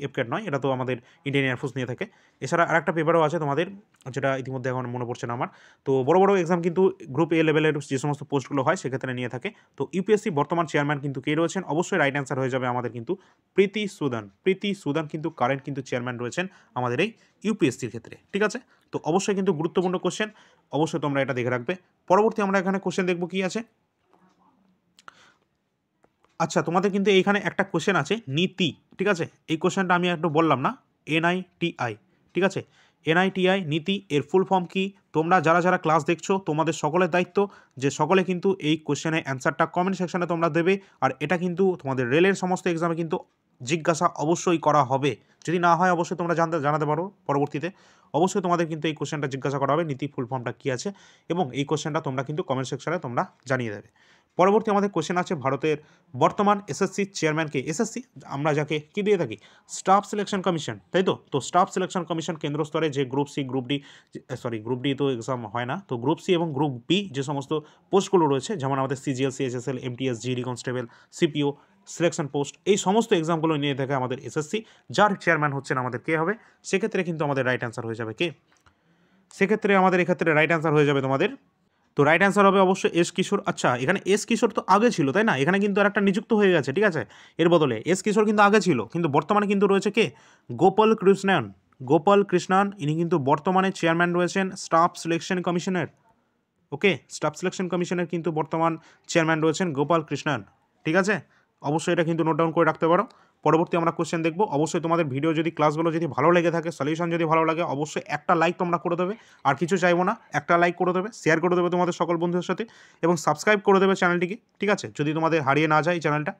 এফক্যাট নয়, এটা তো আমাদের ইন্ডিয়ান এয়ারফোর্স নিয়ে থাকে। এছাড়া আরেকটা পেপারও আছে তোমাদের, যেটা ইতিমধ্যে এখন মনে পড়ছে না আমার। তো বড় বড় এক্সাম কিন্তু গ্রুপ এ লেভেলের যে সমস্ত পোস্টগুলো হয় সেক্ষেত্রে নিয়ে থাকে। তো ইউপিএসসি বর্তমান চেয়ারম্যান কিন্তু কে রয়েছেন? অবশ্যই রাইট অ্যান্সার হয়ে যাবে আমাদের কিন্তু প্রীতি সুদান কিন্তু কারেন্ট কিন্তু চেয়ারম্যান রয়েছেন আমাদের এই ইউপিএসসির ক্ষেত্রে, ঠিক আছে। তো অবশ্যই কিন্তু গুরুত্বপূর্ণ কোশ্চেন, অবশ্যই তোমরা এটা দেখে রাখবে। পরবর্তী আমরা এখানে কোশ্চেন দেখবো কি আছে। আচ্ছা, তোমাদের কিন্তু এইখানে একটা কোশ্চেন আছে নীতি, ঠিক আছে। এই কোশ্চেনটা আমি একটু বললাম না, এনআইটিআই, ঠিক আছে। এনআইটিআই নীতি এর ফুল ফর্ম কি? তোমরা যারা যারা ক্লাস দেখছো তোমাদের সকলের দায়িত্ব যে সকলে কিন্তু এই কোশ্চেনের অ্যান্সারটা কমেন্ট সেকশনে তোমরা দেবে। আর এটা কিন্তু তোমাদের রেলের সমস্ত এক্সামে কিন্তু জিজ্ঞাসা অবশ্যই করা হবে, যদি না হয় অবশ্যই তোমরা জানাতে পারো পরবর্তীতে। অবশ্যই তোমাদের কিন্তু এই কোশ্চেনটা জিজ্ঞাসা করা হবে, নীতি ফুল ফর্মটা কী আছে, এবং এই কোশ্চেনটা তোমরা কিন্তু কমেন্ট সেকশনে তোমরা জানিয়ে দেবে। পরবর্তী আমাদের কোশ্চেন আছে, ভারতের বর্তমান এসএসসি চেয়ারম্যানকে? এসএসসি আমরা যাকে কী দিয়ে থাকি, স্টাফ সিলেকশন কমিশন, তাই তো। তো স্টাফ সিলেকশন কমিশন কেন্দ্র স্তরে যে গ্রুপ সি, গ্রুপ ডি তো এক্সাম হয় না, তো গ্রুপ সি এবং গ্রুপ বি যে সমস্ত পোস্টগুলো রয়েছে, যেমন আমাদের CGL, CHSL, MTS, GD constable, CPO selection post, এই সমস্ত এক্সামগুলো নিয়ে থাকে আমাদের এসএসসি, যার চেয়ারম্যান হচ্ছেন আমাদের কে হবে? সেক্ষেত্রে কিন্তু আমাদের রাইট অ্যান্সার হয়ে যাবে কে? সেক্ষেত্রে আমাদের এক্ষেত্রে রাইট অ্যান্সার হয়ে যাবে তোমাদের, তো রাইট অ্যান্সার হবে অবশ্যই এস কিশোর। আচ্ছা, এখানে এস কিশোর তো আগে ছিল তাই না, এখানে কিন্তু আর একটা নিযুক্ত হয়ে গেছে, ঠিক আছে। এর বদলে এস কিশোর কিন্তু আগে ছিল, কিন্তু বর্তমানে কিন্তু রয়েছে কে? গোপাল কৃষ্ণন, ইনি কিন্তু বর্তমানে চেয়ারম্যান রয়েছেন স্টাফ সিলেকশন কমিশনের। ওকে, স্টাফ সিলেকশন কমিশনের কিন্তু বর্তমান চেয়ারম্যান রয়েছেন গোপাল কৃষ্ণন, ঠিক আছে। অবশ্যই এটা কিন্তু নোট ডাউন করে রাখতে পারো। পরবর্তী আমরা কোশ্চেন দেখবো। অবশ্যই তোমাদের ভিডিও যদি ক্লাসগুলো যদি ভালো লেগে থাকে, সলিউশন যদি ভালো লাগে, অবশ্যই একটা লাইক তোমরা করে দেবে, আর কিছু চাইবো না, একটা লাইক করে দেবে, শেয়ার করে দেবে তোমাদের সকল বন্ধুদের সাথে, এবং সাবস্ক্রাইব করে দেবে চ্যানেলটিকে, ঠিক আছে। যদি তোমাদের হারিয়ে না যায় এই চ্যানেলটা,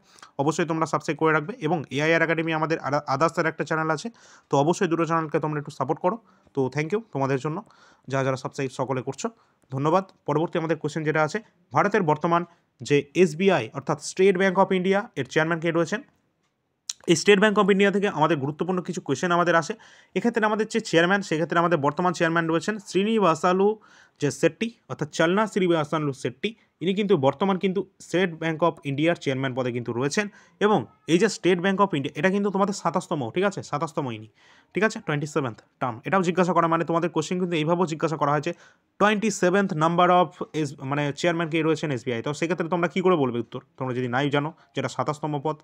অবশ্যই তোমরা সাবস্ক্রাইব করে রাখবে। এবং এআইআর একাডেমি আমাদের আদার্সের একটা চ্যানেল আছে, তো অবশ্যই দুটো চ্যানেলকে তোমরা একটু সাপোর্ট করো। তো থ্যাংক ইউ তোমাদের জন্য, যারা যারা সাবস্ক্রাইব সকলে করছো, ধন্যবাদ। পরবর্তী আমাদের কোশ্চেন যেটা আছে, ভারতের বর্তমান যে এসবিআই অর্থাৎ স্টেট ব্যাঙ্ক অফ ইন্ডিয়া এর চেয়ারম্যান কে রয়েছেন? এই স্টেট ব্যাঙ্ক অফ ইন্ডিয়া থেকে আমাদের গুরুত্বপূর্ণ কিছু কোয়েশ্চেন আমাদের আসে। এক্ষেত্রে আমাদের যে চেয়ারম্যান, সেক্ষেত্রে আমাদের বর্তমান চেয়ারম্যান রয়েছেন যে শেট্টি অর্থাৎ চালনা শ্রীনিবাসালু শেট্টি, ইনি কিন্তু বর্তমান কিন্তু স্টেট ব্যাঙ্ক অফ ইন্ডিয়ার চেয়ারম্যান পদে কিন্তু রয়েছেন। এবং এই যে স্টেট ব্যাঙ্ক অফ ইন্ডিয়া, এটা কিন্তু তোমাদের 27তম, ঠিক আছে, 27তম ইনি, ঠিক আছে, 27th টার্ম। এটাও জিজ্ঞাসা করা, মানে তোমাদের কোশ্চেন কিন্তু এইভাবেও জিজ্ঞাসা করা হয়েছে 27th নাম্বার অফ মানে চেয়ারম্যান কে রয়েছেন এসবিআই। তো সেক্ষেত্রে তোমরা কী করে বলবে উত্তর, তোমরা যদি নাই জানো যেটা 27তম পদ,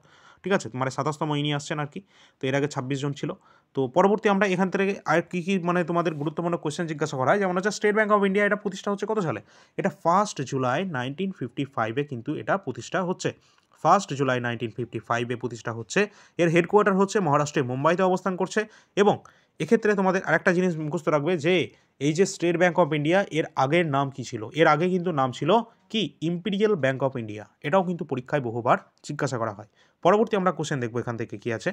ঠিক আছে, মানে 27তম ইনি আসছেন আর কি। তো এর আগে 26 জন ছিল। তো পরবর্তী আমরা এখান থেকে আর কী কী মানে তোমাদের গুরুত্বপূর্ণ কোশ্চেন জিজ্ঞাসা করা হয়, যেমন হচ্ছে স্টেট ব্যাঙ্ক অফ ইন্ডিয়া এটা প্রতিষ্ঠা হচ্ছে কত সালে? এটা 1 জুলাই 1955 কিন্তু এটা প্রতিষ্ঠা হচ্ছে। 1 জুলাই 1955 প্রতিষ্ঠা হচ্ছে। এর হেডকোয়ার্টার হচ্ছে মহারাষ্ট্রের মুম্বাইতে অবস্থান করছে। এবং এক্ষেত্রে তোমাদের আরেকটা জিনিস মুখস্থ রাখবে যে এই যে স্টেট ব্যাঙ্ক অফ ইন্ডিয়া, এর আগের নাম কি ছিল? এর আগে কিন্তু নাম ছিল কি ইম্পিরিয়াল ব্যাঙ্ক অফ ইন্ডিয়া। এটাও কিন্তু পরীক্ষায় বহুবার জিজ্ঞাসা করা হয়। পরবর্তী আমরা কোশ্চেন দেখবো এখান থেকে কি আছে।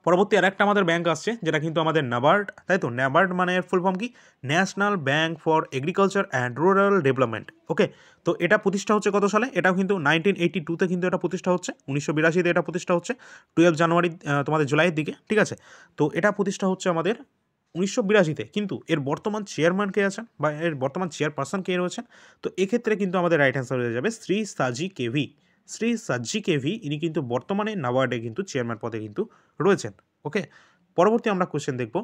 পরবর্তী আরেকটা আমাদের ব্যাংক আসছে যেটা কিন্তু আমাদের নাবার্ড, তাই তো। নাবার্ড মানে ফুল ফর্ম কি? National Bank for Agriculture and Rural Development. Okay, তো এটা প্রতিষ্ঠা হচ্ছে কত সালে? এটাও কিন্তু 1982-তে কিন্তু এটা প্রতিষ্ঠা হচ্ছে। 1982-তে এটা প্রতিষ্ঠা হচ্ছে 12 জানুয়ারি তোমাদের জুলাইয়ের দিকে, ঠিক আছে। তো এটা প্রতিষ্ঠা হচ্ছে আমাদের 1982-তে। কিন্তু এর বর্তমান চেয়ারম্যান কে আছেন বা এর বর্তমান চেয়ারপারসন কে রয়েছেন? তো এক্ষেত্রে কিন্তু আমাদের রাইট অ্যান্সার হয়ে যাবে শ্রী সাজি কেভি। শ্রী সাজি কেভি ইনি কিন্তু বর্তমানে নাবার্ডে কিন্তু চেয়ারম্যান পদে কিন্তু রয়েছেন। ওকে, পরবর্তী আমরা কোশ্চেন দেখব।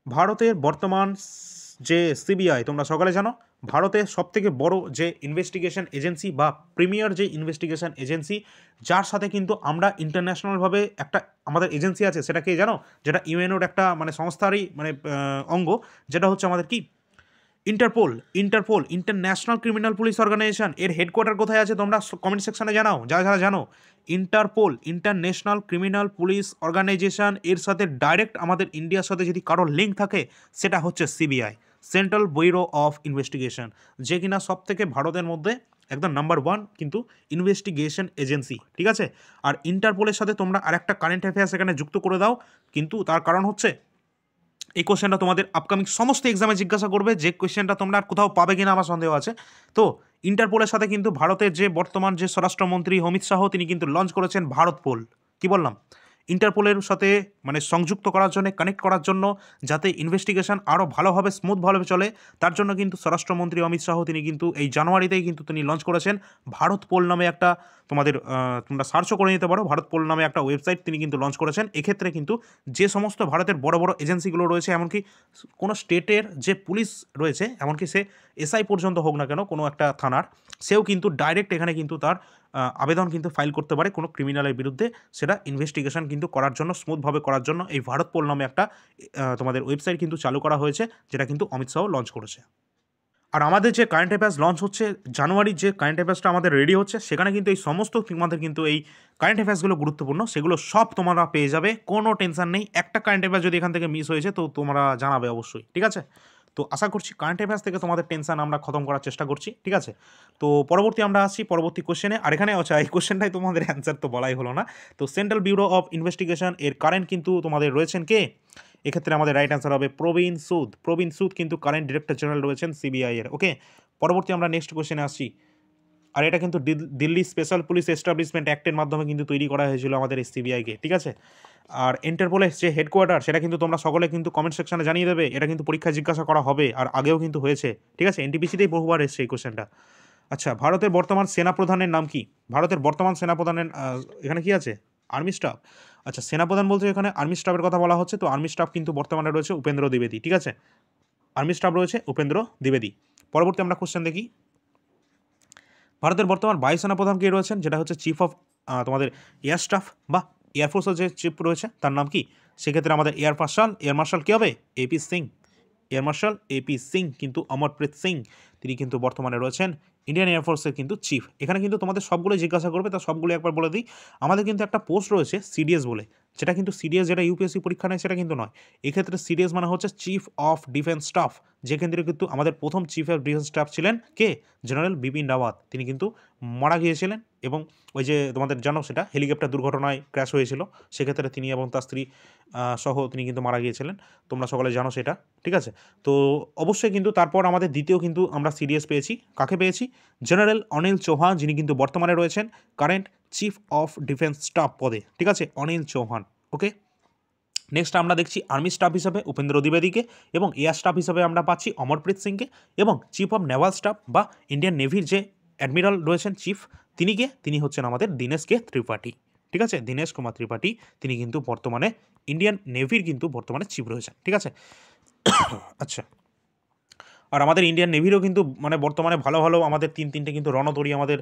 ভারতের বর্তমান যে সিবিআই, তোমরা সকালে জানো ভারতের সবথেকে বড় যে ইনভেস্টিগেশন এজেন্সি বা প্রিমিয়ার যে ইনভেস্টিগেশন এজেন্সি, যার সাথে কিন্তু আমরা ইন্টারন্যাশনালভাবে একটা আমাদের এজেন্সি আছে, সেটা কি জানো? যেটা ইউএনওর একটা মানে সংস্থারই মানে অঙ্গ, যেটা হচ্ছে আমাদের কি Interpol. Interpol International Criminal Police Organisation. এর হেডকোয়ার্টার কোথায় আছে তোমরা কমেন্ট সেকশনে জানাও, যারা যারা জানো। Interpol International Criminal Police Organisation, এর সাথে ডাইরেক্ট আমাদের ইন্ডিয়ার সাথে যদি কারোর লিঙ্ক থাকে সেটা হচ্ছে CBI, central bureau of investigation, যে কিনা সব থেকে ভারতের মধ্যে একদম নাম্বার 1 কিন্তু ইনভেস্টিগেশন এজেন্সি, ঠিক আছে। আর ইন্টারপোলের সাথে তোমরা আরেকটা কারেন্ট অ্যাফেয়ার্স এখানে যুক্ত করে দাও, কিন্তু তার কারণ হচ্ছে এই কোশ্চেনটা তোমাদের আপকামিং সমস্ত এক্সামে জিজ্ঞাসা করবে, যে কোশ্চেনটা তোমরা আর কোথাও পাবে কিনা আমার সন্দেহ আছে। তো ইন্টারপোলের সাথে কিন্তু ভারতের যে বর্তমান যে স্বরাষ্ট্রমন্ত্রী অমিত শাহ, তিনি কিন্তু লঞ্চ করেছেন ভারত পোল। কি বললাম? ইন্টারপোলের সাথে মানে সংযুক্ত করার জন্য, কানেক্ট করার জন্য, যাতে ইনভেস্টিগেশন আরও ভালোভাবে স্মুথভাবে চলে, তার জন্য কিন্তু স্বরাষ্ট্রমন্ত্রী অমিত শাহ তিনি কিন্তু এই জানুয়ারিতেই কিন্তু তিনি লঞ্চ করেছেন ভারত পোল নামে একটা, তোমাদের তোমরা সার্চও করে নিতে পারো, ভারত পোল নামে একটা ওয়েবসাইট তিনি কিন্তু লঞ্চ করেছেন। এক্ষেত্রে কিন্তু যে সমস্ত ভারতের বড় বড় এজেন্সিগুলো রয়েছে, এমনকি কোনো স্টেটের যে পুলিশ রয়েছে, এমনকি সে এসআই পর্যন্ত হোক না কেন কোনো একটা থানার, সেও কিন্তু ডাইরেক্ট এখানে কিন্তু তার আবেদন কিন্তু ফাইল করতে পারে কোনো ক্রিমিনালের বিরুদ্ধে, সেটা ইনভেস্টিগেশন কিন্তু করার জন্য, স্মুথভাবে করার জন্য এই ভারত পোল নামে একটা তোমাদের ওয়েবসাইট কিন্তু চালু করা হয়েছে, যেটা কিন্তু অমিত শাহ লঞ্চ করেছে। আর আমাদের যে কারেন্ট অ্যাফেয়ার্স লঞ্চ হচ্ছে জানুয়ারির, যে কারেন্ট অ্যাফেয়ার্সটা আমাদের রেডি হচ্ছে, সেখানে কিন্তু এই সমস্ত তোমাদের কিন্তু এই কারেন্ট অ্যাফেয়ার্সগুলো গুরুত্বপূর্ণ, সেগুলো সব তোমরা পেয়ে যাবে, কোনো টেনশন নেই। একটা কারেন্ট অ্যাফেয়ার্স যদি এখান থেকে মিস হয়েছে তো তোমরা জানাবে অবশ্যই, ঠিক আছে। তো আশা করছি কারেন্ট অ্যাফেয়ার্স থেকে তোমাদের টেনশন আমরা খতম করার চেষ্টা করছি, ঠিক আছে। তো পরবর্তী আমরা আসছি পরবর্তী কোশ্চেনে। আর এখানে আচ্ছা, এই কোশ্চেনটাই তোমাদের অ্যান্সার তো বলাই হলো না। তো সেন্ট্রাল ব্যুরো অফ ইনভেস্টিগেশন এর কারেন্ট কিন্তু তোমাদের রয়েছেন কে? এক্ষেত্রে আমাদের রাইট অ্যান্সার হবে প্রবীণ সুদ। প্রবীণ সুদ কিন্তু কারেন্ট ডিরেক্টর জেনারেল রয়েছেন সিবিআই এর। ওকে, পরবর্তী আমরা নেক্সট কোশ্চেনে আসছি। আর এটা কিন্তু দিল্লি স্পেশাল পুলিশ এস্টাবলিশমেন্ট অ্যাক্টের মাধ্যমে কিন্তু তৈরি করা হয়েছিল আমাদের এই সিবিআইকে, ঠিক আছে। আর ইন্টারপোলের যে হেডকোয়ার্টার, সেটা কিন্তু তোমরা সকলে কিন্তু কমেন্ট সেকশনে জানিয়ে দেবে, এটা কিন্তু পরীক্ষায় জিজ্ঞাসা করা হবে, আর আগেও কিন্তু হয়েছে, ঠিক আছে। এনটিপিসিতেই বহুবার এসছে এই কোশ্চেনটা। আচ্ছা, ভারতের বর্তমান সেনাপ্রধানের নাম কি? ভারতের বর্তমান সেনাপ্রধানের এখানে কি আছে? Army staff. আচ্ছা, সেনাপ্রধান বলতে এখানে আর্মি স্টাফের কথা বলা হচ্ছে। তো আর্মি স্টাফ কিন্তু বর্তমানে রয়েছে উপেন্দ্র দ্বিবেদী, ঠিক আছে। আর্মি স্টাফ রয়েছে উপেন্দ্র দ্বিবেদী। পরবর্তী আমরা কোশ্চেন দেখি। ভারতের বর্তমান বায়ুসেনা প্রধান কে রয়েছেন? যেটা হচ্ছে চিফ অফ তোমাদের এয়ার স্টাফ বা এয়ারফোর্সের যে চিফ রয়েছে তার নাম কি? সেক্ষেত্রে আমাদের এয়ার মার্শাল কী হবে? AP Singh. Air marshal AP Singh কিন্তু অমরপ্রীত সিং, তিনি কিন্তু বর্তমানে রয়েছেন ইন্ডিয়ান এয়ারফোর্সের কিন্তু চিফ। এখানে কিন্তু তোমাদের সবগুলো জিজ্ঞাসা করবে, তার সবগুলো একবার বলে দিই। আমাদের কিন্তু একটা পোস্ট রয়েছে সিডিএস বলে, যেটা কিন্তু সিডিএস যেটা ইউপিএসসি পরীক্ষা নেয় সেটা কিন্তু নয়। এক্ষেত্রে সিডিএস মানে হচ্ছে চিফ অফ ডিফেন্স স্টাফ, যে কেন্দ্রে কিন্তু আমাদের প্রথম চিফ অফ ডিফেন্স স্টাফ ছিলেন কে? জেনারেল বিপিন রাওয়াত। তিনি কিন্তু মারা গিয়েছিলেন, এবং ওই যে তোমাদের জানো সেটা হেলিকপ্টার দুর্ঘটনায় ক্র্যাশ হয়েছিল, সেক্ষেত্রে তিনি এবং তার স্ত্রী সহ তিনি কিন্তু মারা গিয়েছিলেন। তোমরা সকলে জানো সেটা, ঠিক আছে। তো অবশ্যই কিন্তু তারপর আমাদের দ্বিতীয় কিন্তু আমরা সিডিএস পেয়েছি। কাকে পেয়েছি? জেনারেল অনিল চৌহান, যিনি কিন্তু বর্তমানে রয়েছেন current chief of defence staff পদে, ঠিক আছে, অনিল চৌহান। ওকে, নেক্সট আমরা দেখছি আর্মি স্টাফ হিসাবে উপেন্দ্র দ্বিবেদীকে, এবং এয়ার স্টাফ হিসাবে আমরা পাচ্ছি অমরপ্রীত সিংকে, এবং চিফ অফ নেভাল স্টাফ বা ইন্ডিয়ান নেভির যে অ্যাডমিরাল রয়েছেন চিফ, তিনি হচ্ছেন আমাদের দীনেশ কে ত্রিপাঠী। ঠিক আছে, দীনেশ কুমার ত্রিপাঠী তিনি কিন্তু বর্তমানে ইন্ডিয়ান নেভির কিন্তু বর্তমানে চিফ রয়েছেন। ঠিক আছে, আচ্ছা, আর আমাদের ইন্ডিয়ান নেভিরও কিন্তু মানে বর্তমানে ভালো ভালো আমাদের তিনটে কিন্তু রণতরী আমাদের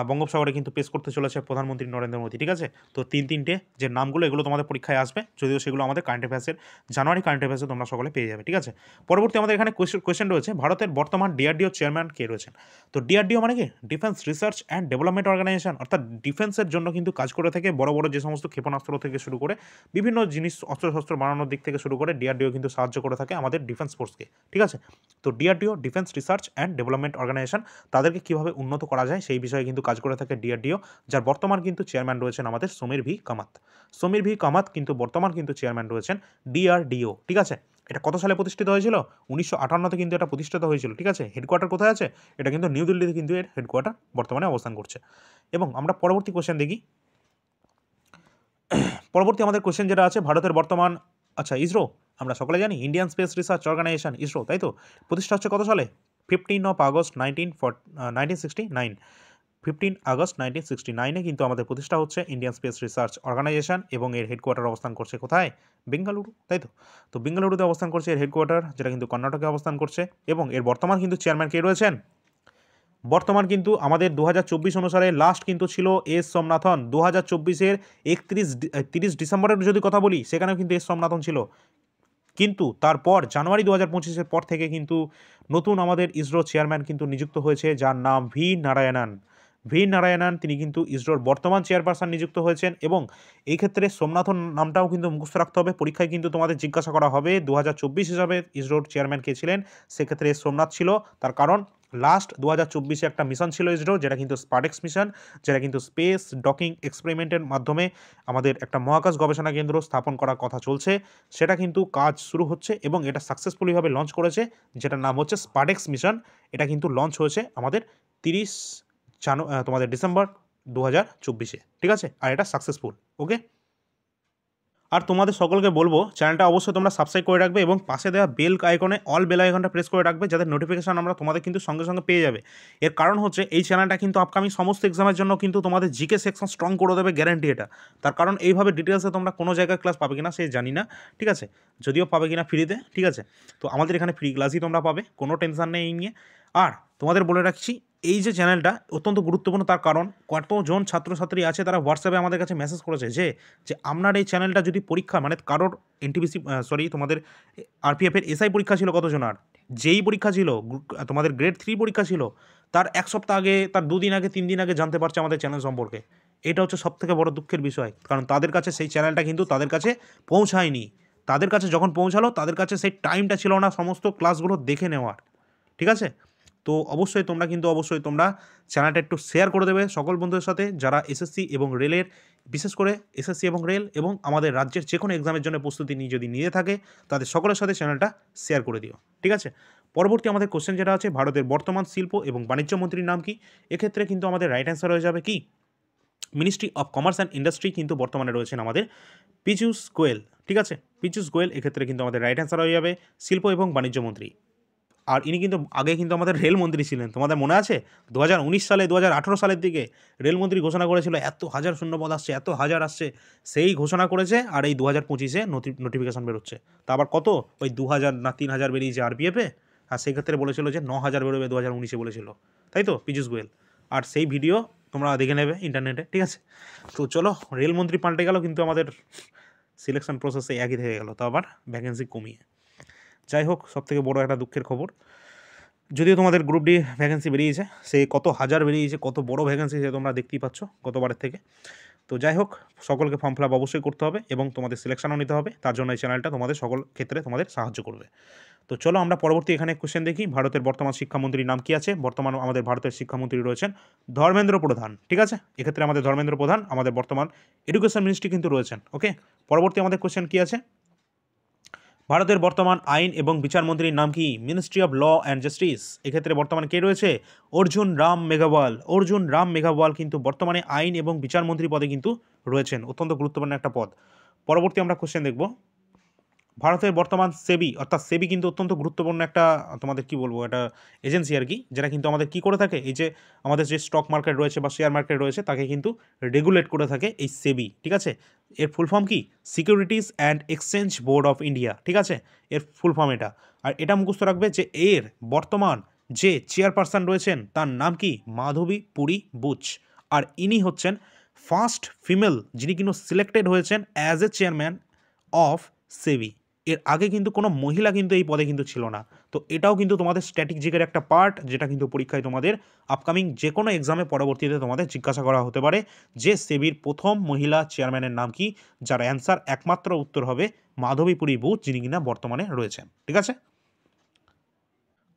বঙ্গোপসাগরে কিন্তু পেশ করতে চলেছে প্রধানমন্ত্রী নরেন্দ্র মোদী। ঠিক আছে, তো তিনটে যে নামগুলো এগুলো তোমাদের পরীক্ষায় আসবে, যদিও সেগুলো আমাদের কারেন্ট অ্যাফেয়ার্সের জানুয়ারি কারেন্ট অ্যাফেয়ার্সে তোমরা সকলে পেয়ে যাবে। ঠিক আছে, পরবর্তী আমাদের এখানে কোয়েশ্চেন রয়েছে, ভারতের বর্তমান ডিআরডিও চেয়ারম্যান কে রয়েছেন? তো ডিআরডিও মানে কি, defence research and development organisation, অর্থাৎ ডিফেন্সের জন্য কিন্তু কাজ করে থাকে, বড় বড় যে সমস্ত ক্ষেপণাস্ত্র থেকে শুরু করে বিভিন্ন জিনিস অস্ত্রশস্ত্র বানানোর দিক থেকে শুরু করে ডিআরডিও কিন্তু সাহায্য করে থাকে আমাদের ডিফেন্স ফোর্সকে। ঠিক আছে, তো DRDO defence research and development organisation, তাদেরকে কীভাবে উন্নত করা যায় সেই বিষয়ে কিন্তু কাজ করে থাকে ডিআরডিও, যার বর্তমান কিন্তু চেয়ারম্যান রয়েছেন আমাদের সমীর ভি কামাত। সমীর ভি কামাত কিন্তু বর্তমান কিন্তু চেয়ারম্যান রয়েছেন ডিআরডিও। ঠিক আছে, এটা কত সালে প্রতিষ্ঠিত হয়েছিল? 1958-তে কিন্তু এটা প্রতিষ্ঠিত হয়েছিল। ঠিক আছে, হেডকোয়ার্টার কোথায় আছে? এটা কিন্তু নিউ দিল্লিতে কিন্তু এর হেডকোয়ার্টার বর্তমানে অবস্থান করছে। এবং আমরা পরবর্তী কোশ্চেন দেখি, পরবর্তী আমাদের কোশ্চেন যেটা আছে, ভারতের বর্তমান, আচ্ছা ইসরো আমরা সকলে জানি Indian space research organisation ISRO, তাই তো, প্রতিষ্ঠা হচ্ছে কত সালে? 15 আগস্ট 1969, 15 আগস্ট 1969-এ কিন্তু আমাদের প্রতিষ্ঠা হচ্ছে ইন্ডিয়ান স্পেস রিসার্চ অর্গানাইজেশন, এবং এর হেডকোয়ার্টার অবস্থান করছে কোথায়? বেঙ্গালুরু, তাই তো। তো বেঙ্গালুরুতে অবস্থান করছে এর হেডকোয়ার্টার, যেটা কিন্তু কর্ণাটকে অবস্থান করছে, এবং এর বর্তমান কিন্তু চেয়ারম্যান কে রয়েছেন? বর্তমান কিন্তু আমাদের 2024 অনুসারে লাস্ট কিন্তু ছিল এস সোমনাথন। 2024-এর 30 ডিসেম্বরের যদি কথা বলি, সেখানেও কিন্তু এস সোমনাথন ছিল, কিন্তু তারপর জানুয়ারি 2025-এর পর থেকে কিন্তু নতুন আমাদের ইসরো চেয়ারম্যান কিন্তু নিযুক্ত হয়েছে, যার নাম ভি নারায়ণন। ভি নারায়ণন তিনি কিন্তু ইসরোর বর্তমান চেয়ারপারসন নিযুক্ত হয়েছেন, এবং এই ক্ষেত্রে সোমনাথন নামটাও কিন্তু মুখস্থ রাখতে হবে, পরীক্ষায় কিন্তু তোমাদের জিজ্ঞাসা করা হবে 2024 হিসাবে ইসরোর চেয়ারম্যান কে ছিলেন, সেক্ষেত্রে সোমনাথ ছিল। তার কারণ লাস্ট 2024-এ একটা মিশন ছিল ইসরো, যেটা কিন্তু স্পার্ডেক্স মিশন, যেটা কিন্তু স্পেস ডকিং এক্সপেরিমেন্টের মাধ্যমে আমাদের একটা মহাকাশ গবেষণা কেন্দ্র স্থাপন করার কথা চলছে, সেটা কিন্তু কাজ শুরু হচ্ছে, এবং এটা সাকসেসফুলিভাবে লঞ্চ করেছে, যেটার নাম হচ্ছে স্পার্ডেক্স মিশন। এটা কিন্তু লঞ্চ হয়েছে আমাদের 30 তোমাদের ডিসেম্বর 2024-এ। ঠিক আছে, আর এটা সাকসেসফুল। ওকে, আর তোমাদের সকলকে বলবো চ্যানেলটা অবশ্যই তোমরা সাবস্ক্রাইব করে রাখবে, এবং পাশে দেওয়া বেল আইকনে অল বেল আইকনটা প্রেস করে রাখবে, যাতে নোটিফিকেশন আমরা তোমাদের কিন্তু সঙ্গে সঙ্গে পেয়ে যাবে। এর কারণ হচ্ছে এই চ্যানেলটা কিন্তু আপকামিং সমস্ত এক্সামের জন্য কিন্তু তোমাদের জিকে সেকশন স্ট্রং করে দেবে, গ্যারান্টি এটা। তার কারণ এইভাবে ডিটেলসে তোমরা কোনো জায়গায় ক্লাস পাবে কিনা সে জানি না, ঠিক আছে, যদিও পাবে কিনা ফ্রিতে। ঠিক আছে, তো আমাদের এখানে ফ্রি ক্লাসই তোমরা পাবে, কোনো টেনশন নেই এই নিয়ে। আর তোমাদের বলে রাখছি, এই যে চ্যানেলটা অত্যন্ত গুরুত্বপূর্ণ, তার কারণ কতজন ছাত্রছাত্রী আছে তারা হোয়াটসঅ্যাপে আমাদের কাছে মেসেজ করেছে যে আপনার এই চ্যানেলটা যদি পরীক্ষা, মানে কারোর এনটিপিসি তোমাদের আরপিএফের এসআই পরীক্ষা ছিল, কতজনার যেই পরীক্ষা ছিল, তোমাদের গ্রেড 3 পরীক্ষা ছিল, তার এক সপ্তাহ আগে, তার 2 দিন আগে, 3 দিন আগে জানতে পারছে আমাদের চ্যানেল সম্পর্কে। এটা হচ্ছে সবথেকে বড় দুঃখের বিষয়, কারণ তাদের কাছে সেই চ্যানেলটা কিন্তু তাদের কাছে পৌঁছায়নি। তাদের কাছে যখন পৌঁছালো, তাদের কাছে সেই টাইমটা ছিল না সমস্ত ক্লাসগুলো দেখে নেওয়ার। ঠিক আছে, তো অবশ্যই তোমরা চ্যানেলটা একটু শেয়ার করে দেবে সকল বন্ধুদের সাথে, যারা এসএসসি এবং রেলের, বিশেষ করে এসএসসি এবং রেল এবং আমাদের রাজ্যের যে কোনো এক্সামের জন্য প্রস্তুতি নিয়ে যদি নিয়ে থাকে, তাদের সকলের সাথে চ্যানেলটা শেয়ার করে দিও। ঠিক আছে, পরবর্তী আমাদের কোশ্চেন যেটা আছে, ভারতের বর্তমান শিল্প এবং বাণিজ্য মন্ত্রীর নাম কি? এক্ষেত্রে কিন্তু আমাদের রাইট অ্যান্সার হয়ে যাবে কি, ministry of commerce and industry কিন্তু বর্তমানে রয়েছেন আমাদের পীযূষ গোয়েল। ঠিক আছে, পীযূষ গোয়েল এক্ষেত্রে কিন্তু আমাদের রাইট অ্যান্সার হয়ে যাবে শিল্প এবং বাণিজ্য মন্ত্রী। আর ইনি কিন্তু আগে কিন্তু আমাদের রেলমন্ত্রী ছিলেন, তোমাদের মনে আছে 2019 সালে 2018 সালের দিকে রেলমন্ত্রী ঘোষণা করেছিল এত হাজার শূন্যপদ আসছে, এত হাজার আসছে, সেই ঘোষণা করেছে, আর এই 2025-এ নোটিফিকেশান বেরোচ্ছে। তা আবার কত, ওই 2000 না 3000 বেরিয়েছে আরপিএফে, আর সেই ক্ষেত্রে বলেছিল যে 9000 বেরোবে 2019-এ বলেছিল, তাই তো পীযূষ গোয়েল। আর সেই ভিডিও তোমরা দেখে নেবে ইন্টারনেটে। ঠিক আছে, তো চলো, রেলমন্ত্রী পাল্টে গেল, কিন্তু আমাদের সিলেকশন প্রসেসে একই থেকে গেল, তো আবার ভ্যাকেন্সি কমিয়ে। যাই হোক, সবথেকে বড় একটা দুঃখের খবর, যদিও তোমাদের গ্রুপ ডি ভ্যাকেন্সি বেরিয়েছে, সে কত হাজার বেরিয়েছে, কত বড় ভ্যাকেন্সি সে তোমরা দেখতেই পাচ্ছ গতবারের থেকে। তো যাই হোক, সকলকে ফর্ম ফিল আপ অবশ্যই করতে হবে, এবং তোমাদের সিলেকশনও নিতে হবে, তার জন্য এই চ্যানেলটা তোমাদের সকল ক্ষেত্রে তোমাদের সাহায্য করবে। তো চলো আমরা পরবর্তী এখানে কোশ্চেন দেখি, ভারতের বর্তমান শিক্ষামন্ত্রীর নাম কি আছে? বর্তমান আমাদের ভারতের শিক্ষামন্ত্রী রয়েছেন ধর্মেন্দ্র প্রধান। ঠিক আছে, এক্ষেত্রে আমাদের ধর্মেন্দ্র প্রধান আমাদের বর্তমান এডুকেশন মিনিস্ট্রি কিন্তু রয়েছেন। ওকে, পরবর্তী আমাদের কোশ্চেন কি আছে, ভারতের বর্তমান আইন এবং বিচার মন্ত্রীর নাম কি? Ministry of law and justice. এক্ষেত্রে বর্তমানে কে রয়েছে? অর্জুন রাম মেঘাওয়াল। অর্জুন রাম মেঘাওয়াল কিন্তু বর্তমানে আইন এবং বিচার মন্ত্রী পদে কিন্তু রয়েছেন, অত্যন্ত গুরুত্বপূর্ণ একটা পদ। পরবর্তী আমরা কোশ্চেন দেখব, ভারতের বর্তমান সেবি, অর্থাৎ সেবি কিন্তু অত্যন্ত গুরুত্বপূর্ণ একটা তোমাদের কি বলবো, একটা এজেন্সি আর কি, যেটা কিন্তু আমাদের কি করে থাকে, এই যে আমাদের যে স্টক মার্কেট রয়েছে বা শেয়ার মার্কেট রয়েছে তাকে কিন্তু রেগুলেট করে থাকে এই সেবি, ঠিক আছে। এর ফুল ফর্ম কি? Securities and exchange board of India, ঠিক আছে, এর ফুল ফর্ম এটা। আর এটা মুখস্থ রাখবে যে এর বর্তমান যে চেয়ারপারসন রয়েছেন তার নাম কি? মাধবী পুরী বুচ। আর ইনি হচ্ছেন ফার্স্ট ফিমেল যিনি কিন্তু সিলেক্টেড হয়েছেন অ্যাজ এ চেয়ারম্যান অফ সেবি। এর আগে কিন্তু কোনো মহিলা কিন্তু এই পদে কিন্তু ছিল না। তো এটাও কিন্তু তোমাদের স্ট্র্যাটেজিকের একটা পার্ট, যেটা কিন্তু পরীক্ষায় তোমাদের আপকামিং যে কোনো এক্সামে পরবর্তীতে তোমাদের জিজ্ঞাসা করা হতে পারে যে সেবির প্রথম মহিলা চেয়ারম্যানের নাম কি, যার অ্যান্সার একমাত্র উত্তর হবে মাধবীপুরী বুচ, যিনি কিনা বর্তমানে রয়েছেন, ঠিক আছে।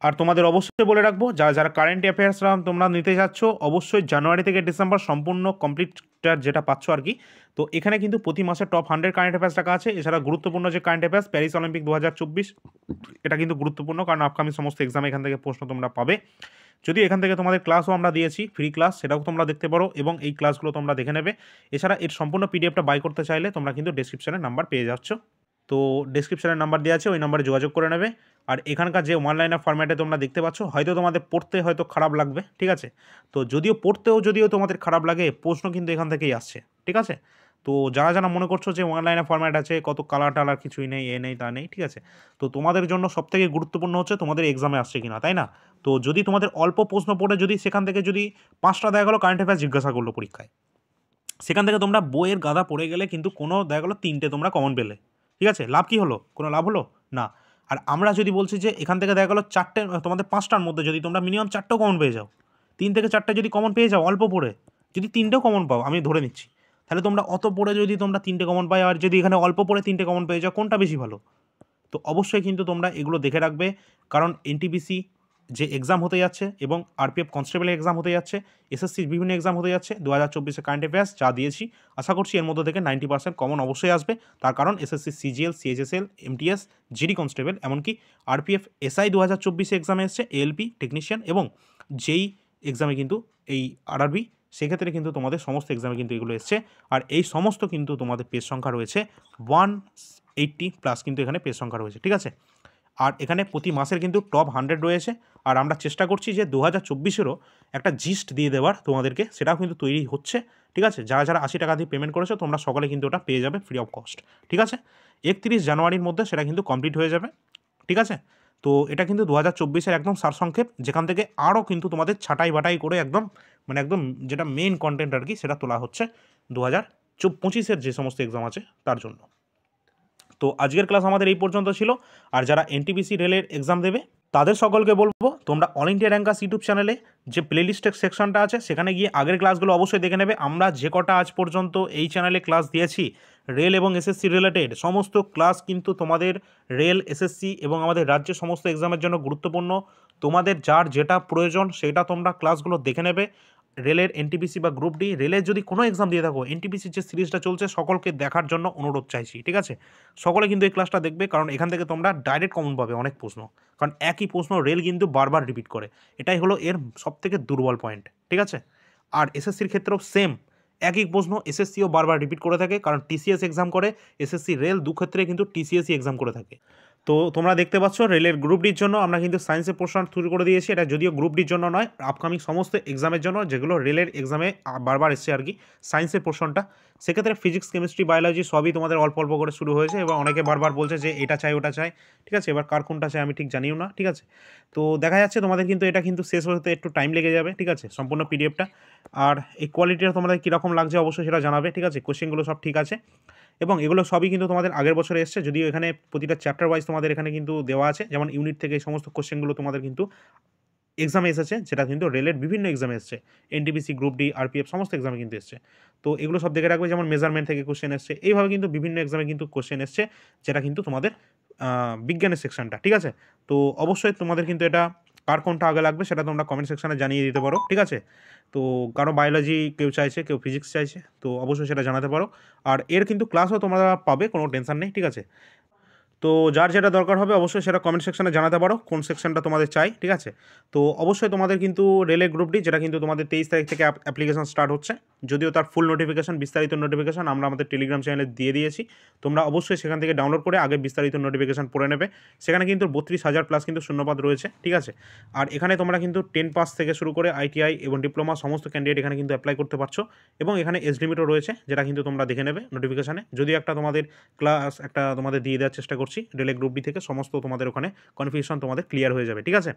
আর তোমাদের অবশ্যই বলে রাখবো, যারা যারা কারেন্ট অ্যাফেয়ার্সরা তোমরা নিতে যাচ্ছ, অবশ্যই জানুয়ারি থেকে ডিসেম্বর সম্পূর্ণ কমপ্লিটটার যেটা পাচ্ছ আর কি। তো এখানে কিন্তু প্রতি মাসে টপ 100 কারেন্ট অ্যাফেয়ার্স রাখা আছে। এছাড়া গুরুত্বপূর্ণ যে কারেন্ট অ্যাফেয়ার্স, প্যারিস অলিম্পিক 2024, এটা কিন্তু গুরুত্বপূর্ণ, কারণ আপকামিং সমস্ত এক্সামে এখান থেকে প্রশ্ন তোমরা পাবে। যদি এখান থেকে তোমাদের ক্লাসও আমরা দিয়েছি, ফ্রি ক্লাস, সেটাও তোমরা দেখতে পারো এবং এই ক্লাসগুলো তোমরা দেখে নেবে। এছাড়া এর সম্পূর্ণ পিডিএফটা বাই করতে চাইলে তোমরা কিন্তু ডেসক্রিপশনে নাম্বার পেয়ে যাচ্ছ। তো ডেসক্রিপশনের নাম্বার দেওয়া আছে, ওই নাম্বারে যোগাযোগ করে নেবে। আর এখানকার যে অনলাইনের ফরম্যাটে তোমরা দেখতে পাচ্ছ, হয়তো তোমাদের পড়তে হয়তো খারাপ লাগবে, ঠিক আছে। তো যদিও তোমাদের খারাপ লাগে, প্রশ্ন কিন্তু এখান থেকেই আসছে, ঠিক আছে। তো যারা যারা মনে করছো যে অনলাইনে ফরম্যাট আছে, কত কালার টালার কিছুই নেই, এ নেই তা নেই, ঠিক আছে, তো তোমাদের জন্য সবথেকে গুরুত্বপূর্ণ হচ্ছে তোমাদের এক্সামে আসছে কিনা, তাই না। তো যদি তোমাদের অল্প প্রশ্ন পড়ে, যদি সেখান থেকে যদি 5টা দেখা গেলো কারেন্ট অ্যাফেয়ার্স জিজ্ঞাসা করলো পরীক্ষায়, সেখান থেকে তোমরা বইয়ের গাদা পড়ে গেলে কিন্তু কোনো দেখা গেলো 3টে তোমরা কমন পেলে, ঠিক আছে, লাভ কি হলো? কোনো লাভ হলো না। আর আমরা যদি বলছি যে এখান থেকে দেখা গেলো 4টে, তোমাদের 5টার মধ্যে যদি তোমরা মিনিমাম 4টেও কমন পেয়ে যাও, 3 থেকে 4টে যদি কমন পেয়ে যাও অল্প পড়ে, যদি 3টেও কমন পাও, আমি ধরে নিচ্ছি, তাহলে তোমরা অত পড়ে যদি তোমরা 3টে কমন পাই, আর যদি এখানে অল্প পড়ে 3টে কমন পেয়ে যাও, কোনটা বেশি ভালো? তো অবশ্যই কিন্তু তোমরা এগুলো দেখে রাখবে, কারণ এনটিপিসি যে এক্সাম হতে যাচ্ছে এবং আরপিএফ কনস্টেবলের এক্সাম হতে যাচ্ছে, এসএসসির বিভিন্ন এক্সাম হতে যাচ্ছে, 2024 কারেন্ট অ্যাফেয়ার্স যা দিয়েছি, আশা করছি এর মধ্যে থেকে 90% কমন অবশ্যই আসবে। তার কারণ SSC CGL, CHSL, MTS, GD constable, এমনকি আরপিএফ এসআই 2024 এক্সামে এসছে, এএলপি টেকনিশিয়ান এবং যেই এক্সামে কিন্তু এই আরআরবি, সেক্ষেত্রে কিন্তু তোমাদের সমস্ত এক্সামে কিন্তু এগুলো এসছে। আর এই সমস্ত কিন্তু তোমাদের পেজ সংখ্যা রয়েছে 180+ কিন্তু এখানে পেজ সংখ্যা রয়েছে, ঠিক আছে। আর এখানে প্রতি মাসের কিন্তু টপ 100 রয়েছে। আর আমরা চেষ্টা করছি যে 2024-এরও একটা জিস্ট দিয়ে দেওয়ার তোমাদেরকে, সেটাও কিন্তু তৈরি হচ্ছে, ঠিক আছে। যারা যারা 80 টাকা দিয়ে পেমেন্ট করেছো, তোমরা সকলে কিন্তু ওটা পেয়ে যাবে ফ্রি অফ কস্ট, ঠিক আছে। 31 জানুয়ারির মধ্যে সেটা কিন্তু কমপ্লিট হয়ে যাবে, ঠিক আছে। তো এটা কিন্তু 2024-এর একদম সারসংক্ষেপ, যেখান থেকে আরও কিন্তু তোমাদের ছাঁটাই বাটাই করে একদম মানে একদম যেটা মেইন কন্টেন্ট আর কি, সেটা তোলা হচ্ছে 2025-এর যে সমস্ত এক্সাম আছে তার জন্য। তো আজকের ক্লাস আমাদের এই পর্যন্ত ছিল। আর যারা এনটিপিসি রেলের এক্সাম দেবে তাদের সকলকে বলবো, তোমরা অল ইন্ডিয়া র্যাঙ্কার্স ইউটিউব চ্যানেলে যে প্লেলিস্টের সেকশনটা আছে, সেখানে গিয়ে আগের ক্লাসগুলো অবশ্যই দেখে নেবে। আমরা যে কটা আজ পর্যন্ত এই চ্যানেলে ক্লাস দিয়েছি রেল এবং এসএসসি রিলেটেড, সমস্ত ক্লাস কিন্তু তোমাদের রেল, এসএসসি এবং আমাদের রাজ্যের সমস্ত এক্সামের জন্য গুরুত্বপূর্ণ। তোমাদের যার যেটা প্রয়োজন সেটা তোমরা ক্লাসগুলো দেখে নেবে। রেলের এনটিপিসি বা গ্রুপ ডি, রেলের যদি কোনো এক্সাম দিয়ে থাকো, এনটিপিসির যে সিরিজটা চলছে সকলকে দেখার জন্য অনুরোধ চাইছি, ঠিক আছে। সকলে কিন্তু এই ক্লাসটা দেখবে, কারণ এখান থেকে তোমরা ডাইরেক্ট কমন পাবে অনেক প্রশ্ন, কারণ একই প্রশ্ন রেল কিন্তু বারবার রিপিট করে, এটাই হলো এর সবথেকে দুর্বল পয়েন্ট, ঠিক আছে। আর এসএসসির ক্ষেত্রেও সেম একই প্রশ্ন এসএসসিও বারবার রিপিট করে থাকে, কারণ টিসিএস এক্সাম করে এসএসসি, রেল দু ক্ষেত্রে কিন্তু টিসিএসই এক্সাম করে থাকে। তো তোমরা দেখতে পাচ্ছ রেলের গ্রুপ ডির জন্য আমরা কিন্তু সায়েন্সের পোর্শন শুরু করে দিয়েছি। এটা যদিও গ্রুপ ডির জন্য নয়, আপকামিং সমস্ত এক্সামের জন্য, যেগুলো রেলের এক্সামে বারবার এসছে আর কি, সায়েন্সের পোর্শনটা। সেক্ষেত্রে ফিজিক্স, কেমিস্ট্রি, বায়োলজি সবই তোমাদের অল্প অল্প করে শুরু হয়েছে এবং অনেকে বারবার বলছে যে এটা চাই ওটা চাই, ঠিক আছে। এবার কার কোনটা চাই আমি ঠিক জানিও না, ঠিক আছে। তো দেখা যাচ্ছে তোমাদের কিন্তু এটা কিন্তু শেষ হতে একটু টাইম লেগে যাবে, ঠিক আছে, সম্পূর্ণ পিডিএফটা। আর এই কোয়ালিটিটা তোমাদের কীরকম লাগছে অবশ্যই সেটা জানাবে, ঠিক আছে। কোশ্চেনগুলো সব ঠিক আছে এবং এগুলো সবই কিন্তু তোমাদের আগের বছরে এসছে, যদিও এখানে প্রতিটা চ্যাপ্টার ওয়াইজ তোমাদের এখানে কিন্তু দেওয়া আছে, যেমন ইউনিট থেকে এই সমস্ত কোশ্চেনগুলো তোমাদের কিন্তু এক্সামে এসেছে, যেটা কিন্তু রেলের বিভিন্ন এক্সামে এসছে, এনটিপিসি, গ্রুপ ডি, আরপিএফ সমস্ত এক্সামে কিন্তু এসছে। তো এগুলো সব দেখে রাখবে, যেমন মেজারমেন্ট থেকে কোশ্চেন এসছে, এইভাবে কিন্তু বিভিন্ন এক্সামে কিন্তু কোশ্চেন এসছে, যেটা কিন্তু তোমাদের বিজ্ঞানের সেকশনটা, ঠিক আছে। তো অবশ্যই তোমাদের কিন্তু এটা কার কোনটা আগে লাগবে সেটা তোমরা কমেন্ট সেকশনে জানিয়ে দিতে পারো, ঠিক আছে। তো কারো বায়োলজি কেউ চাইছে, কেউ ফিজিক্স চাইছে, তো অবশ্যই সেটা জানাতে পারো। আর এর কিন্তু ক্লাসও তোমরা পাবে, কোনো টেনশন নেই, ঠিক আছে। তো যার যেটা দরকার হবে অবশ্যই সেটা কমেন্ট সেকশনে জানাতে পারো কোন সেকশনটা তোমাদের চাই, ঠিক আছে। তো অবশ্যই তোমাদের কিন্তু রেলের গ্রুপটি, যেটা কিন্তু তোমাদের 23 তারিখ থেকে অ্যাপ্লিকেশন স্টার্ট হচ্ছে, যদিও তার ফুল নোটিফিকেশন, বিস্তারিত নোটিফিকেশন আমরা আমাদের টেলিগ্রাম চ্যানেলে দিয়ে দিয়েছি। তোমরা অবশ্যই সেখান থেকে ডাউনলোড করে আগে বিস্তারিত নোটিফিকেশন পড়ে নেবে। সেখানে কিন্তু 32,000 প্লাস কিন্তু শূন্যপদ রয়েছে, ঠিক আছে। আর এখানে তোমরা কিন্তু 10 পাস থেকে শুরু করে ITI এবং ডিপ্লোমা সমস্ত ক্যান্ডিডেট এখানে কিন্তু অ্যাপ্লাই করতে পারছো, এবং এখানে এজ লিমিটও রয়েছে, যেটা কিন্তু তোমরা দেখে নেবে নোটিফিকেশানে। যদি একটা তোমাদের ক্লাস একটা তোমাদের দিয়ে দেওয়ার চেষ্টা করছি রেলে গ্রুপ ডি থেকে, সমস্ত তোমাদের ওখানে কনফিউশন তোমাদের ক্লিয়ার হয়ে যাবে, ঠিক আছে।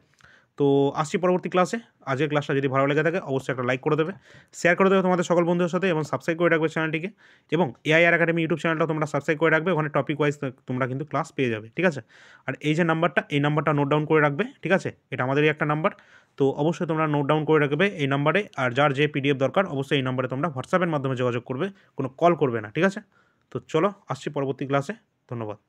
তো আসছি পরবর্তী ক্লাসে। আজকের ক্লাসটা যদি ভালো লেগে থাকে অবশ্যই একটা লাইক করে দেবে, শেয়ার করে দেবে তোমাদের সকল বন্ধুদের সাথে, এবং সাবস্ক্রাইব করে রাখবে চ্যানেলটিকে। এবং এআইআর একাডেমি ইউটিউব চ্যানেলটা তোমরা সাবস্ক্রাইব করে রাখবে, ওখানে টপিক ওয়াইজ তোমরা কিন্তু ক্লাস পেয়ে যাবে, ঠিক আছে। আর এই যে নাম্বারটা, এই নাম্বারটা নোট ডাউন করে রাখবে, ঠিক আছে। এটা আমাদেরই একটা নাম্বার, তো অবশ্যই তোমরা নোট ডাউন করে রাখবে এই নাম্বারে। আর যার যে পিডিএফ দরকার অবশ্যই এই নাম্বারে তোমরা হোয়াটসঅ্যাপের মাধ্যমে যোগাযোগ করবে, কোনো কল করবে না, ঠিক আছে। তো চলো আসছি পরবর্তী ক্লাসে, ধন্যবাদ।